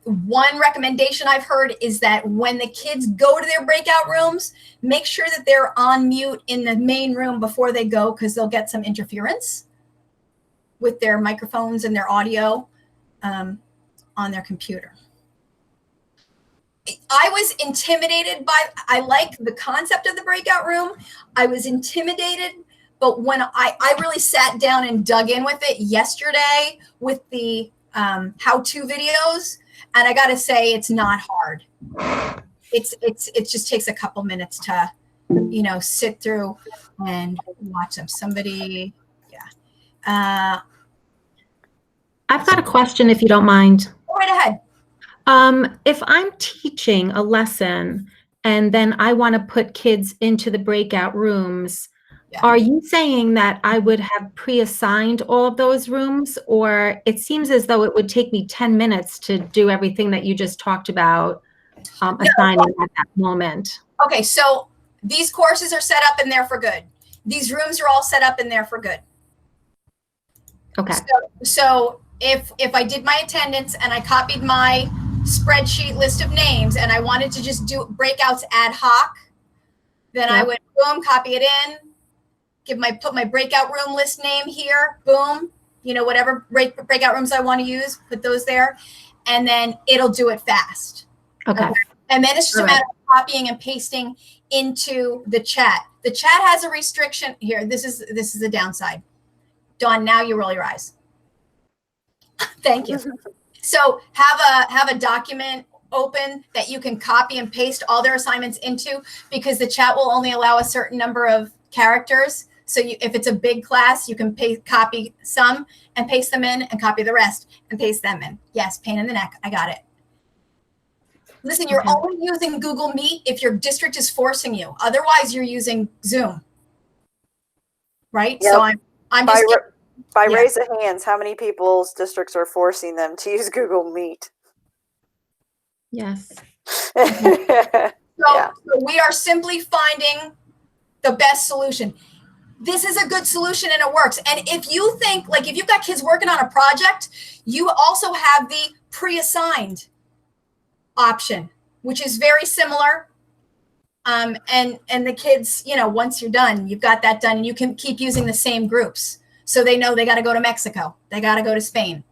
one recommendation I've heard is that when the kids go to their breakout rooms, make sure that they're on mute in the main room before they go, because they'll get some interference with their microphones and their audio on their computer. I was intimidated I like the concept of the breakout room. I was intimidated, but when I really sat down and dug in with it yesterday with the how-to videos, and I got to say, it's not hard. It just takes a couple minutes to, sit through and watch them. I've got a question, if you don't mind. Go right ahead. If I'm teaching a lesson and then I want to put kids into the breakout rooms, are you saying that I would have pre-assigned all of those rooms? Or it seems as though it would take me 10 minutes to do everything that you just talked about assigning at that moment. Okay, so these courses are set up and they're for good. These rooms are all set up and they're for good. Okay. So if I did my attendance and I copied my spreadsheet list of names and I wanted to just do breakouts ad hoc, then I would boom, copy it in, put my breakout room list name here, boom, whatever breakout rooms I want to use, put those there, and then it'll do it fast. Okay. And then it's just a matter of copying and pasting into the chat. The chat has a restriction here. This is the downside. Dawn, now you roll your eyes. Thank you. So have a document open that you can copy and paste all their assignments into, because the chat will only allow a certain number of characters. So if it's a big class, you can copy some and paste them in, and copy the rest and paste them in. Yes, pain in the neck. I got it. Listen, you're only using Google Meet if your district is forcing you. Otherwise, you're using Zoom. Right? Yep. So I'm just by raise of hands, how many people's districts are forcing them to use Google Meet? Yes. So we are simply finding the best solution. This is a good solution and it works. And if you think, like, if you've got kids working on a project, you also have the pre-assigned option, which is very similar. And the kids, once you're done, you've got that done, and you can keep using the same groups. So they know they got to go to Mexico. They got to go to Spain.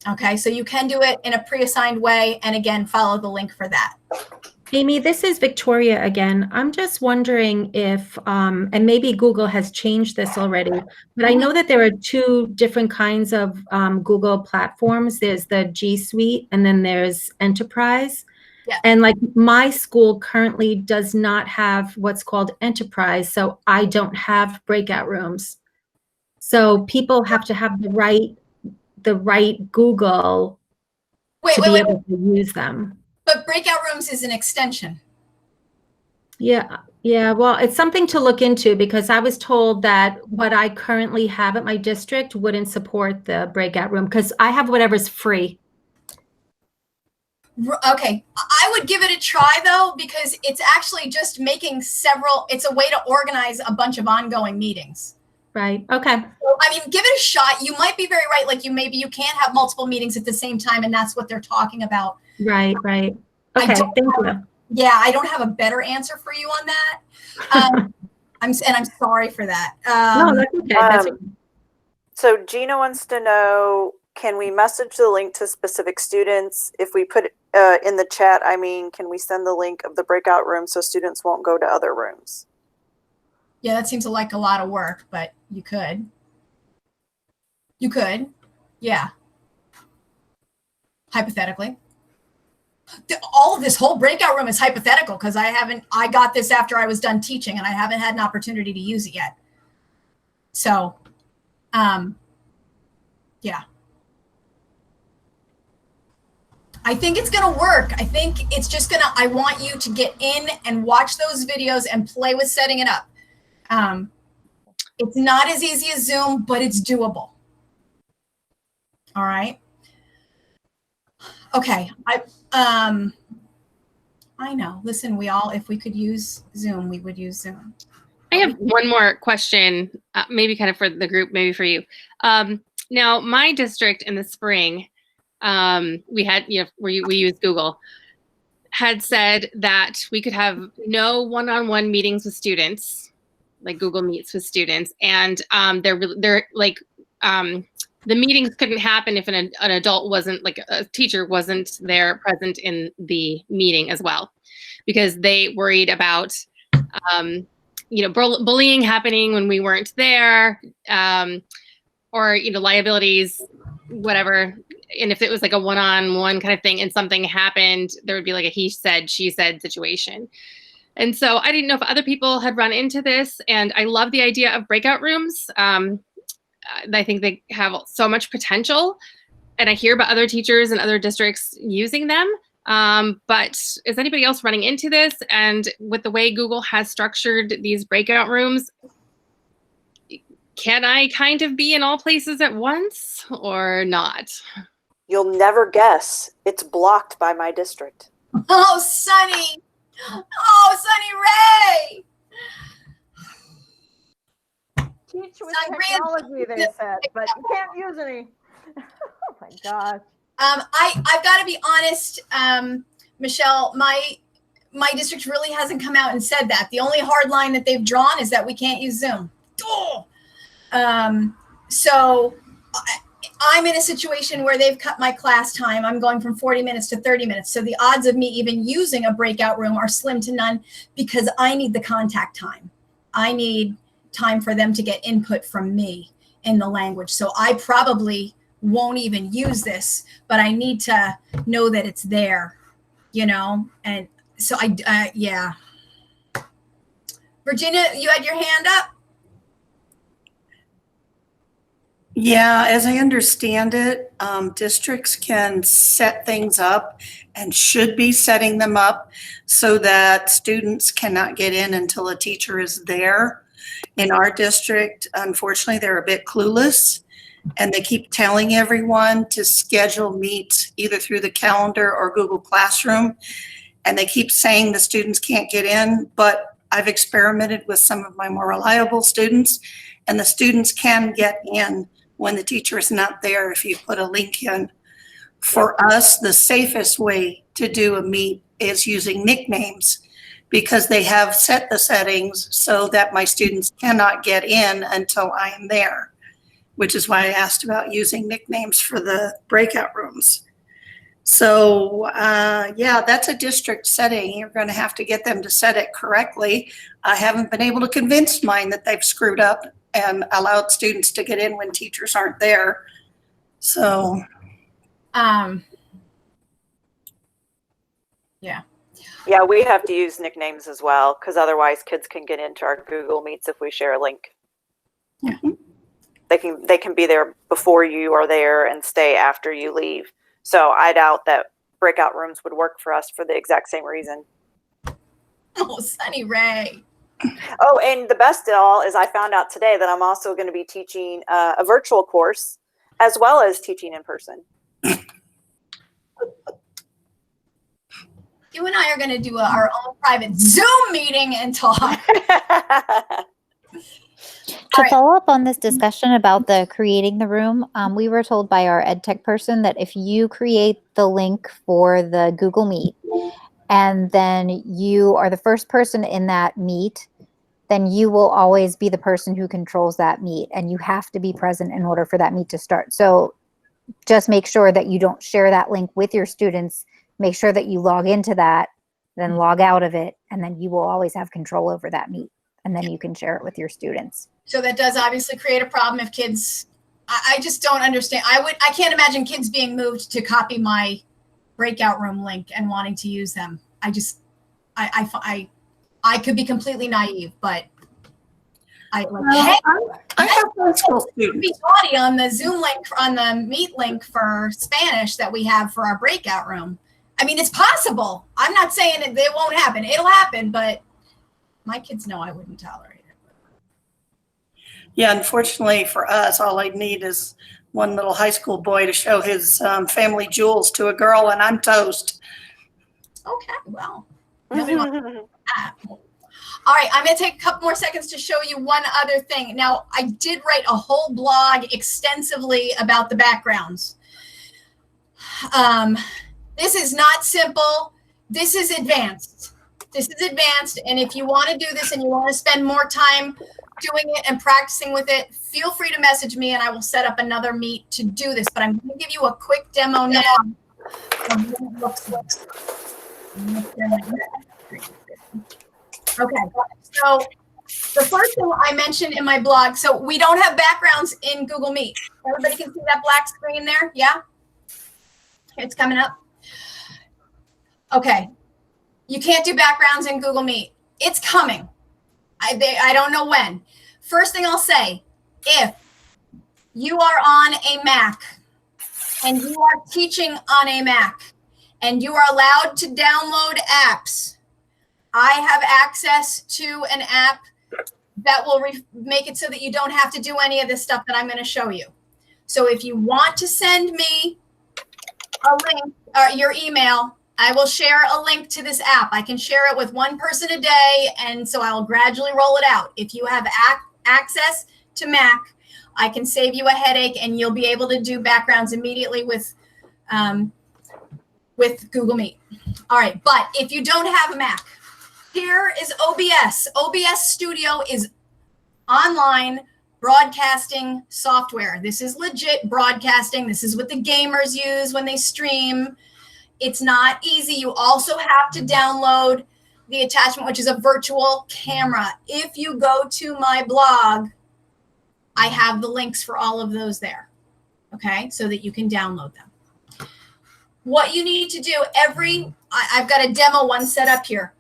Okay, so you can do it in a pre-assigned way. And again, follow the link for that. Amy, this is Victoria again. I'm just wondering if, and maybe Google has changed this already, but I know that there are two different kinds of Google platforms. There's the G Suite and then there's Enterprise. Yeah. And like my school currently does not have what's called Enterprise, so I don't have breakout rooms. So people have to have the right Google to be able to use them. But breakout rooms is an extension. Yeah. Well, it's something to look into, because I was told that what I currently have at my district wouldn't support the breakout room, because I have whatever's free. Okay, I would give it a try though, because it's actually just making it's a way to organize a bunch of ongoing meetings. Right. Okay. So, I mean, give it a shot. You might be very right. Like maybe you can't have multiple meetings at the same time, and that's what they're talking about. Right. Okay. Thank you. Yeah, I don't have a better answer for you on that. I'm sorry for that. No, that's okay. So Gina wants to know, can we message the link to specific students? If we put in the chat, I mean, can we send the link of the breakout room so students won't go to other rooms? Yeah, that seems like a lot of work, but you could. You could, yeah. Hypothetically. All of this whole breakout room is hypothetical because I got this after I was done teaching and I haven't had an opportunity to use it yet. So, yeah. I think it's going to work. I think it's just going to, I want you to get in and watch those videos and play with setting it up. It's not as easy as Zoom, but it's doable. All right. Okay. I know. Listen, if we could use Zoom, we would use Zoom. I have one more question, maybe kind of for the group, maybe for you. Now, my district in the spring, we had, we used Google, had said that we could have no one-on-one meetings with students, like Google Meets with students, and they're like, the meetings couldn't happen if an adult wasn't, like a teacher wasn't there present in the meeting as well, because they worried about, bullying happening when we weren't there, or, liabilities, whatever. And if it was like a one-on-one kind of thing and something happened, there would be like a he said, she said situation. And so I didn't know if other people had run into this, and I love the idea of breakout rooms. I think they have so much potential, and I hear about other teachers and other districts using them. But is anybody else running into this? And with the way Google has structured these breakout rooms, can I kind of be in all places at once or not? You'll never guess. It's blocked by my district. Oh, Sunny. Oh, Sunny Ray. Teach with technology, they said, but you can't use any. Oh my gosh. I've got to be honest, Michelle, my district really hasn't come out and said that. The only hard line that they've drawn is that we can't use Zoom. Oh. So I'm in a situation where they've cut my class time. I'm going from 40 minutes to 30 minutes. So the odds of me even using a breakout room are slim to none because I need the contact time. I need time for them to get input from me in the language. So I probably won't even use this, but I need to know that it's there, and so yeah. Virginia, you had your hand up? Yeah, as I understand it, districts can set things up and should be setting them up so that students cannot get in until a teacher is there. In our district, unfortunately, they're a bit clueless, and they keep telling everyone to schedule meets either through the calendar or Google Classroom, and they keep saying the students can't get in, but I've experimented with some of my more reliable students, and the students can get in when the teacher is not there if you put a link in. For us, the safest way to do a meet is using nicknames, because they have set the settings so that my students cannot get in until I am there, which is why I asked about using nicknames for the breakout rooms. So yeah, that's a district setting. You're going to have to get them to set it correctly. I haven't been able to convince mine that they've screwed up and allowed students to get in when teachers aren't there. So yeah. Yeah, we have to use nicknames as well, because otherwise kids can get into our Google Meets if we share a link. Mm-hmm. They can be there before you are there and stay after you leave. So I doubt that breakout rooms would work for us for the exact same reason. Oh, Sunny Ray. Oh, and the best of all is I found out today that I'm also going to be teaching a virtual course as well as teaching in person. You and I are going to do our own private Zoom meeting and talk. To follow up on this discussion about the creating the room, we were told by our ed tech person that if you create the link for the Google Meet and then you are the first person in that meet, then you will always be the person who controls that meet, and you have to be present in order for that meet to start. So just make sure that you don't share that link with your students. Make sure that you log into that, then log out of it, and then you will always have control over that Meet, and then you can share it with your students. So that does obviously create a problem if kids, I just don't understand. I can't imagine kids being moved to copy my breakout room link and wanting to use them. I could be completely naive, but I have high school students. Be on the Zoom link, on the Meet link for Spanish that we have for our breakout room. I mean, it's possible. I'm not saying it won't happen. It'll happen, but my kids know I wouldn't tolerate it. Yeah, unfortunately for us, all I need is one little high school boy to show his family jewels to a girl, and I'm toast. Okay, well. Nobody wants that. All right, I'm going to take a couple more seconds to show you one other thing. Now, I did write a whole blog extensively about the backgrounds. This is not simple. This is advanced. This is advanced, and if you want to do this and you want to spend more time doing it and practicing with it, feel free to message me and I will set up another Meet to do this. But I'm going to give you a quick demo now of what it looks like. Okay, so the first thing I mentioned in my blog, so we don't have backgrounds in Google Meet. Everybody can see that black screen there? Yeah? It's coming up. Okay, you can't do backgrounds in Google Meet. It's coming. I don't know when. First thing I'll say, if you are on a Mac and you are teaching on a Mac and you are allowed to download apps, I have access to an app that will make it so that you don't have to do any of this stuff that I'm going to show you. So if you want to send me a link or your email, I will share a link to this app. I can share it with one person a day, and so I will gradually roll it out. If you have access to Mac, I can save you a headache, and you'll be able to do backgrounds immediately with Google Meet. All right, but if you don't have a Mac, here is OBS. OBS Studio is online broadcasting software. This is legit broadcasting. This is what the gamers use when they stream. It's not easy. You also have to download the attachment, which is a virtual camera. If you go to my blog, I have the links for all of those there, okay, so that you can download them. What you need to do, I've got a demo one set up here.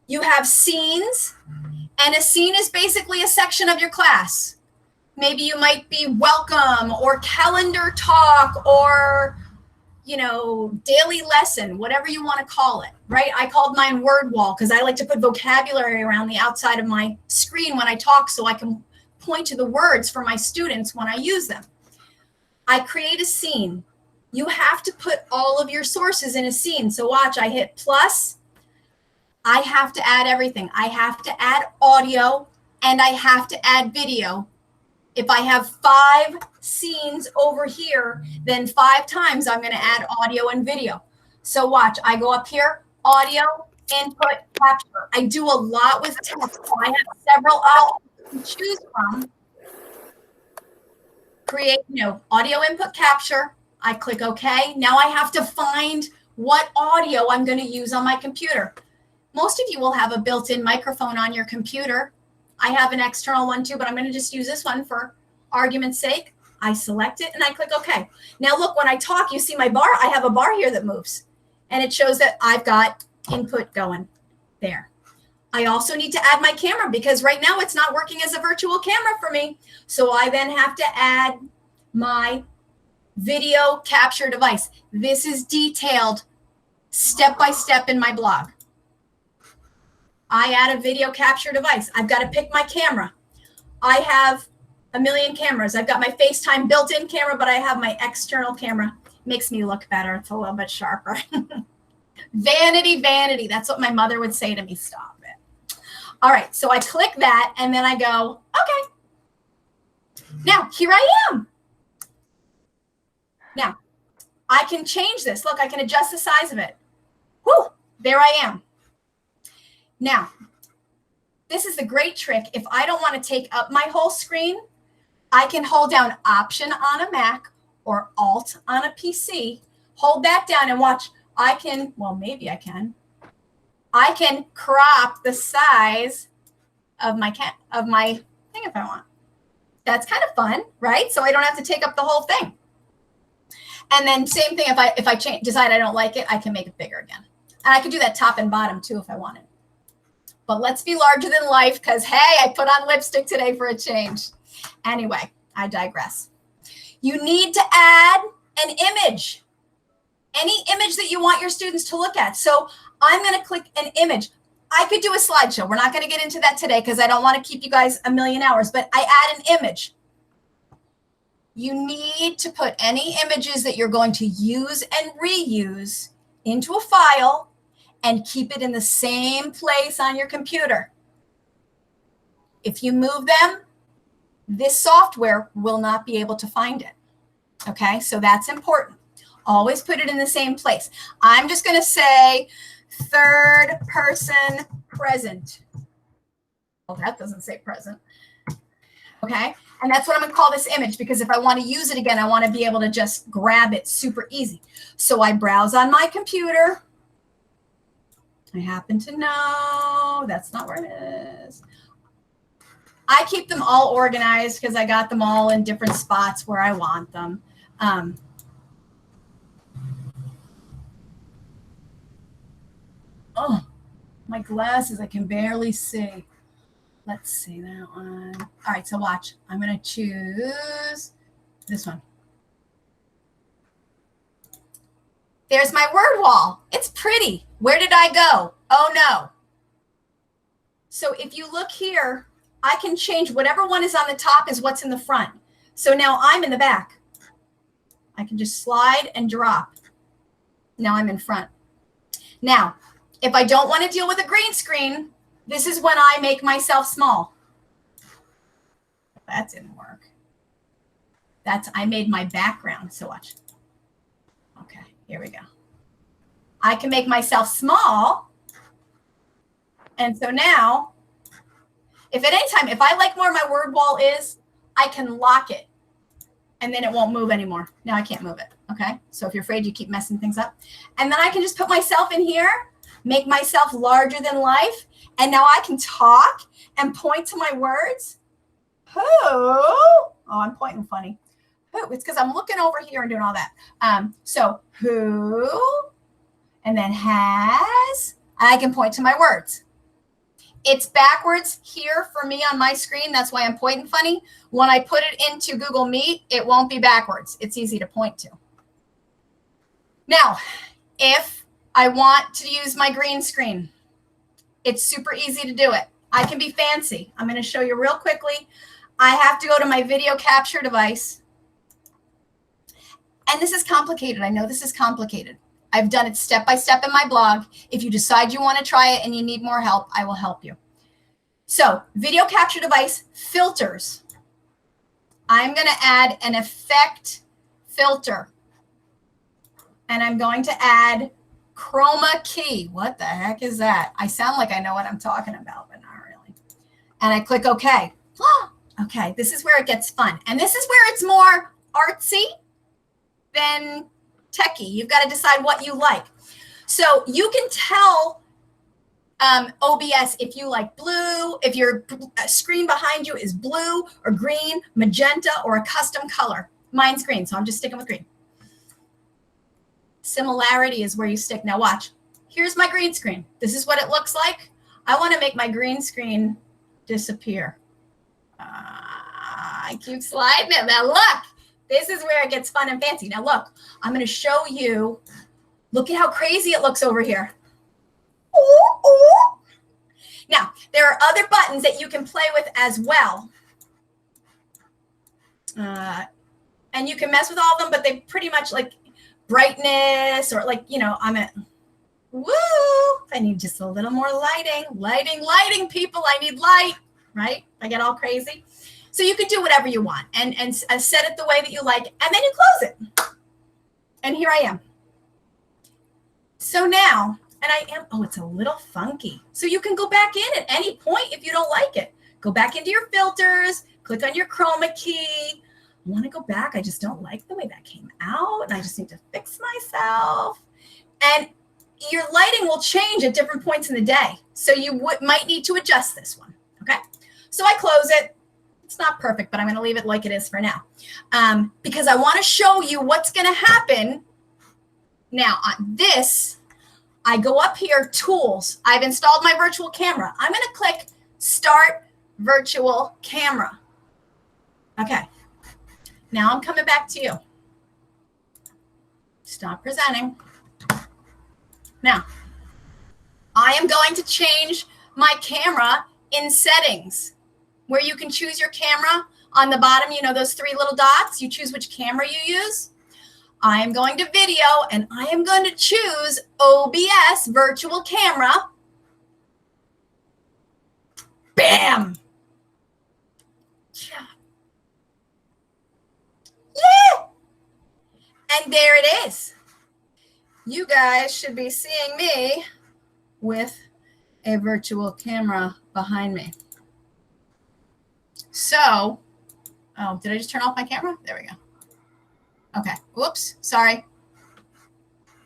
You have scenes, and a scene is basically a section of your class. Maybe you might be welcome or calendar talk or, you know, daily lesson, whatever you want to call it, right? I called mine word wall because I like to put vocabulary around the outside of my screen when I talk so I can point to the words for my students when I use them. I create a scene. You have to put all of your sources in a scene. So watch, I hit plus. I have to add everything. I have to add audio and I have to add video. If I have 5 scenes over here, then 5 times I'm going to add audio and video. So watch, I go up here, audio, input, capture. I do a lot with text. I have several options to choose from. Create, audio input capture. I click OK. Now I have to find what audio I'm going to use on my computer. Most of you will have a built-in microphone on your computer. I have an external one too, but I'm going to just use this one for argument's sake. I select it and I click OK. Now look, when I talk, you see my bar. I have a bar here that moves and it shows that I've got input going there. I also need to add my camera because right now it's not working as a virtual camera for me. So I then have to add my video capture device. This is detailed step by step in my blog. I add a video capture device. I've got to pick my camera. I have a million cameras. I've got my FaceTime built-in camera, but I have my external camera. Makes me look better. It's a little bit sharper. Vanity, vanity. That's what my mother would say to me. Stop it. All right. So I click that and then I go, okay. Now, here I am. Now, I can change this. Look, I can adjust the size of it. Whew, there I am. Now, this is the great trick. If I don't want to take up my whole screen, I can hold down Option on a Mac or Alt on a PC, hold that down and watch. I can crop the size of my thing if I want. That's kind of fun, right? So I don't have to take up the whole thing. And then same thing, if I decide I don't like it, I can make it bigger again. And I can do that top and bottom too if I wanted. But let's be larger than life because, hey, I put on lipstick today for a change. Anyway, I digress. You need to add an image. Any image that you want your students to look at. So I'm going to click an image. I could do a slideshow. We're not going to get into that today because I don't want to keep you guys a million hours, but I add an image. You need to put any images that you're going to use and reuse into a file and keep it in the same place on your computer. If you move them, this software will not be able to find it. Okay, so that's important. Always put it in the same place. I'm just going to say third person present. Well, that doesn't say present. Okay, and that's what I'm going to call this image because if I want to use it again, I want to be able to just grab it super easy. So I browse on my computer. I happen to know that's not where it is. I keep them all organized because I got them all in different spots where I want them. Oh, my glasses, I can barely see. Let's see that one. All right, so watch. I'm going to choose this one. There's my word wall. It's pretty. Where did I go? Oh, no. So if you look here, I can change whatever one is on the top is what's in the front. So now I'm in the back. I can just slide and drop. Now I'm in front. Now, if I don't want to deal with a green screen, this is when I make myself small. That didn't work. I made my background. So watch. Okay, here we go. I can make myself small. And so now, if at any time, if I like where my word wall is, I can lock it. And then it won't move anymore. Now I can't move it. Okay, so if you're afraid you keep messing things up. And then I can just put myself in here, make myself larger than life. And now I can talk and point to my words. Who? Oh, I'm pointing funny. Who? It's because I'm looking over here and doing all that. So who? And then has. I can point to my words. It's backwards here for me on my screen. That's why I'm pointing funny. When I put it into Google Meet, it won't be backwards. It's easy to point to. Now, if I want to use my green screen, it's super easy to do it. I can be fancy. I'm going to show you real quickly. I have to go to my video capture device. And this is complicated. I know this is complicated. I've done it step by step in my blog. If you decide you want to try it and you need more help, I will help you. So, video capture device filters. I'm going to add an effect filter. And I'm going to add chroma key. What the heck is that? I sound like I know what I'm talking about, but not really. And I click OK. Okay, this is where it gets fun. And this is where it's more artsy than techie. You've got to decide what you like. So you can tell OBS if you like blue, if your screen behind you is blue or green, magenta, or a custom color. Mine's green, so I'm just sticking with green. Similarity is where you stick. Now watch. Here's my green screen. This is what it looks like. I want to make my green screen disappear. I keep sliding it. Now look. This is where it gets fun and fancy. Now look, I'm going to show you. Look at how crazy it looks over here. Ooh, ooh. Now, there are other buttons that you can play with as well. And you can mess with all of them, but they pretty much like brightness or like, you know, woo, I need just a little more lighting. Lighting, people. I need light, right? I get all crazy. So you can do whatever you want and set it the way that you like, and then you close it. And here I am. So now, and I am, oh, it's a little funky. So you can go back in at any point if you don't like it. Go back into your filters, click on your chroma key. want to go back. I just don't like the way that came out. And I just need to fix myself. And your lighting will change at different points in the day. So you might need to adjust this one. Okay. So I close it. It's not perfect, but I'm going to leave it like it is for now. Because I want to show you what's going to happen. Now on this, I go up here, tools. I've installed my virtual camera. I'm going to click start virtual camera. Okay. Now I'm coming back to you. Stop presenting. Now, I am going to change my camera in settings where you can choose your camera on the bottom. You know, those 3 little dots, you choose which camera you use. I am going to video and I am going to choose OBS virtual camera. Bam. Yeah. And there it is. You guys should be seeing me with a virtual camera behind me. So, oh, did I just turn off my camera? There we go. Okay. Whoops. Sorry.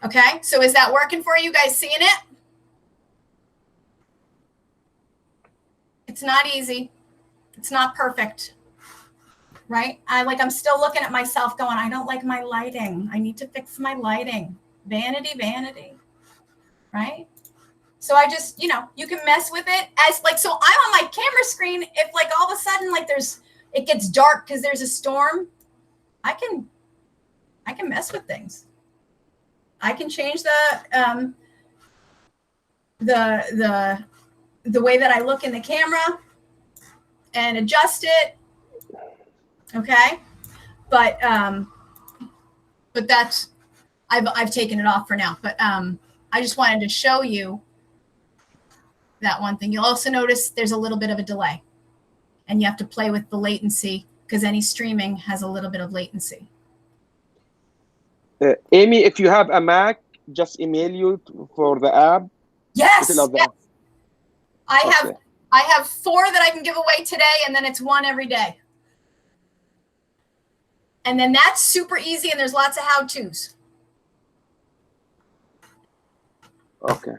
Okay. So is that working for you guys seeing it? It's not easy. It's not perfect. Right? I'm still looking at myself going, I don't like my lighting. I need to fix my lighting. Vanity, vanity. Right? So I just, you can mess with it as so I'm on my camera screen. If all of a sudden it gets dark because there's a storm, I can mess with things. I can change the way that I look in the camera and adjust it. Okay. But that's, I've taken it off for now, but I just wanted to show you that one thing. You'll also notice there's a little bit of a delay and you have to play with the latency because any streaming has a little bit of latency. Amy, if you have a just email you for the app? Yes. Yes. I have 4 that I can give away today, and then it's 1 every day. And then that's super easy, and there's lots of how-tos. Okay.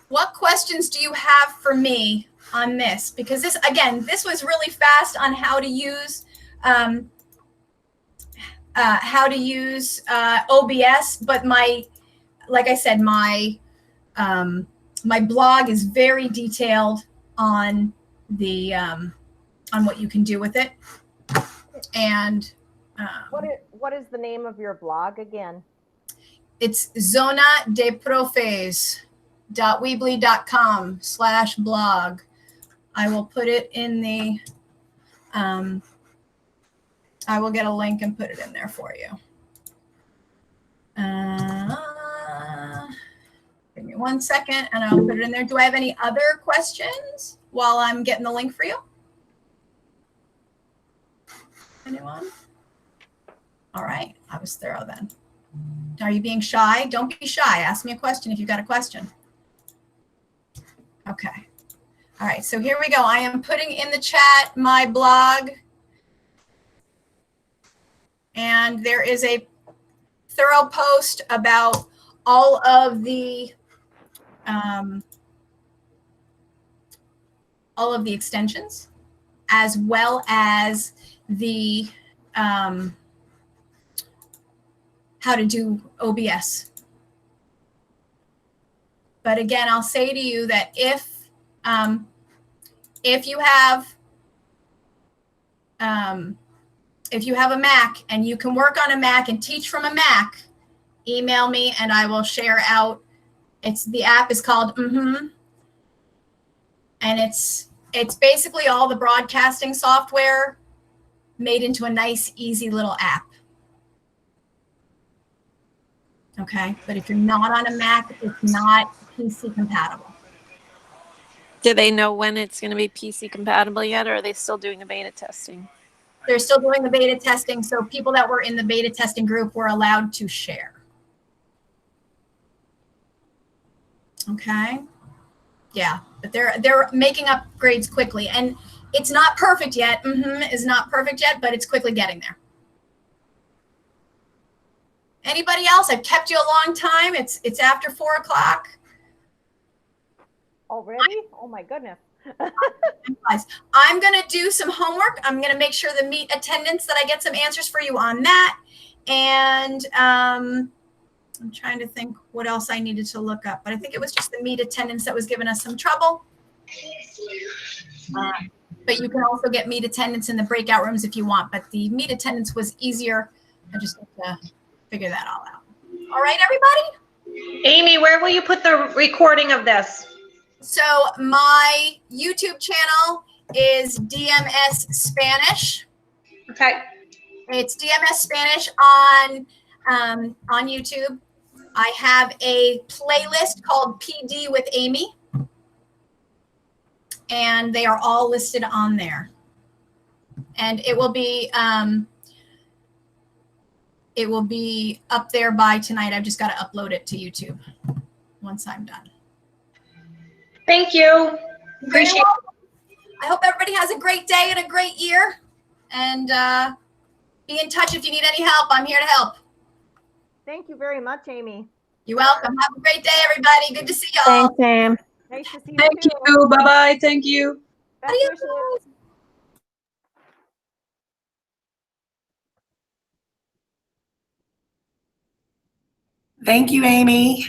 What questions do you have for me on this? Because this, again, this was really fast on how to use OBS, but like I said, my blog is very detailed on the on what you can do with it. And what is the name of your blog again? It's zonadeprofes.weebly.com/blog. I will put it in the I will get a link and put it in there for you. Give me 1 second and I'll put it in there. Do I have any other questions while I'm getting the link for you? Anyone? All right. I was thorough then. Are you being shy? Don't be shy. Ask me a question if you've got a question. Okay. All right. So here we go. I am putting in the chat my blog. And there is a thorough post about all of the extensions, as well as the how to do OBS. But again, I'll say to you that if you have a Mac and you can work on a Mac and teach from a Mac, email me and I will share out. The app is called and it's basically all the broadcasting software made into a nice, easy little app. Okay, but if you're not on a Mac, it's not PC compatible. Do they know when it's going to be PC compatible yet, or are they still doing the beta testing? They're still doing the beta testing, so people that were in the beta testing group were allowed to share. Okay. Yeah, but they're making upgrades quickly. And It's not perfect yet. Is not perfect yet, but it's quickly getting there. Anybody else? I've kept you a long time. It's after 4 o'clock. Already? Oh my goodness. Guys, I'm going to do some homework. I'm going to make sure the meet attendance that I get some answers for you on that. And I'm trying to think what else I needed to look up, but I think it was just the meet attendance that was giving us some trouble. But you can also get meet attendance in the breakout rooms if you want, but the meet attendance was easier. I just have to figure that all out. All right, everybody? Amy, where will you put the recording of this? So my YouTube channel is DMS Spanish. Okay. It's DMS Spanish on YouTube. I have a playlist called PD with Amy, and they are all listed on there. And it will be up there by tonight. I've just got to upload it to YouTube once I'm done. Thank you. Appreciate it. I hope everybody has a great day and a great year. And be in touch if you need any help. I'm here to help. Thank you very much, Amy. You're welcome. Have a great day, everybody. Good to see y'all. Thanks, Sam. Nice to see you. Thank too. you. Bye-bye. Thank you. Best Adios. wishes. Thank you, Amy.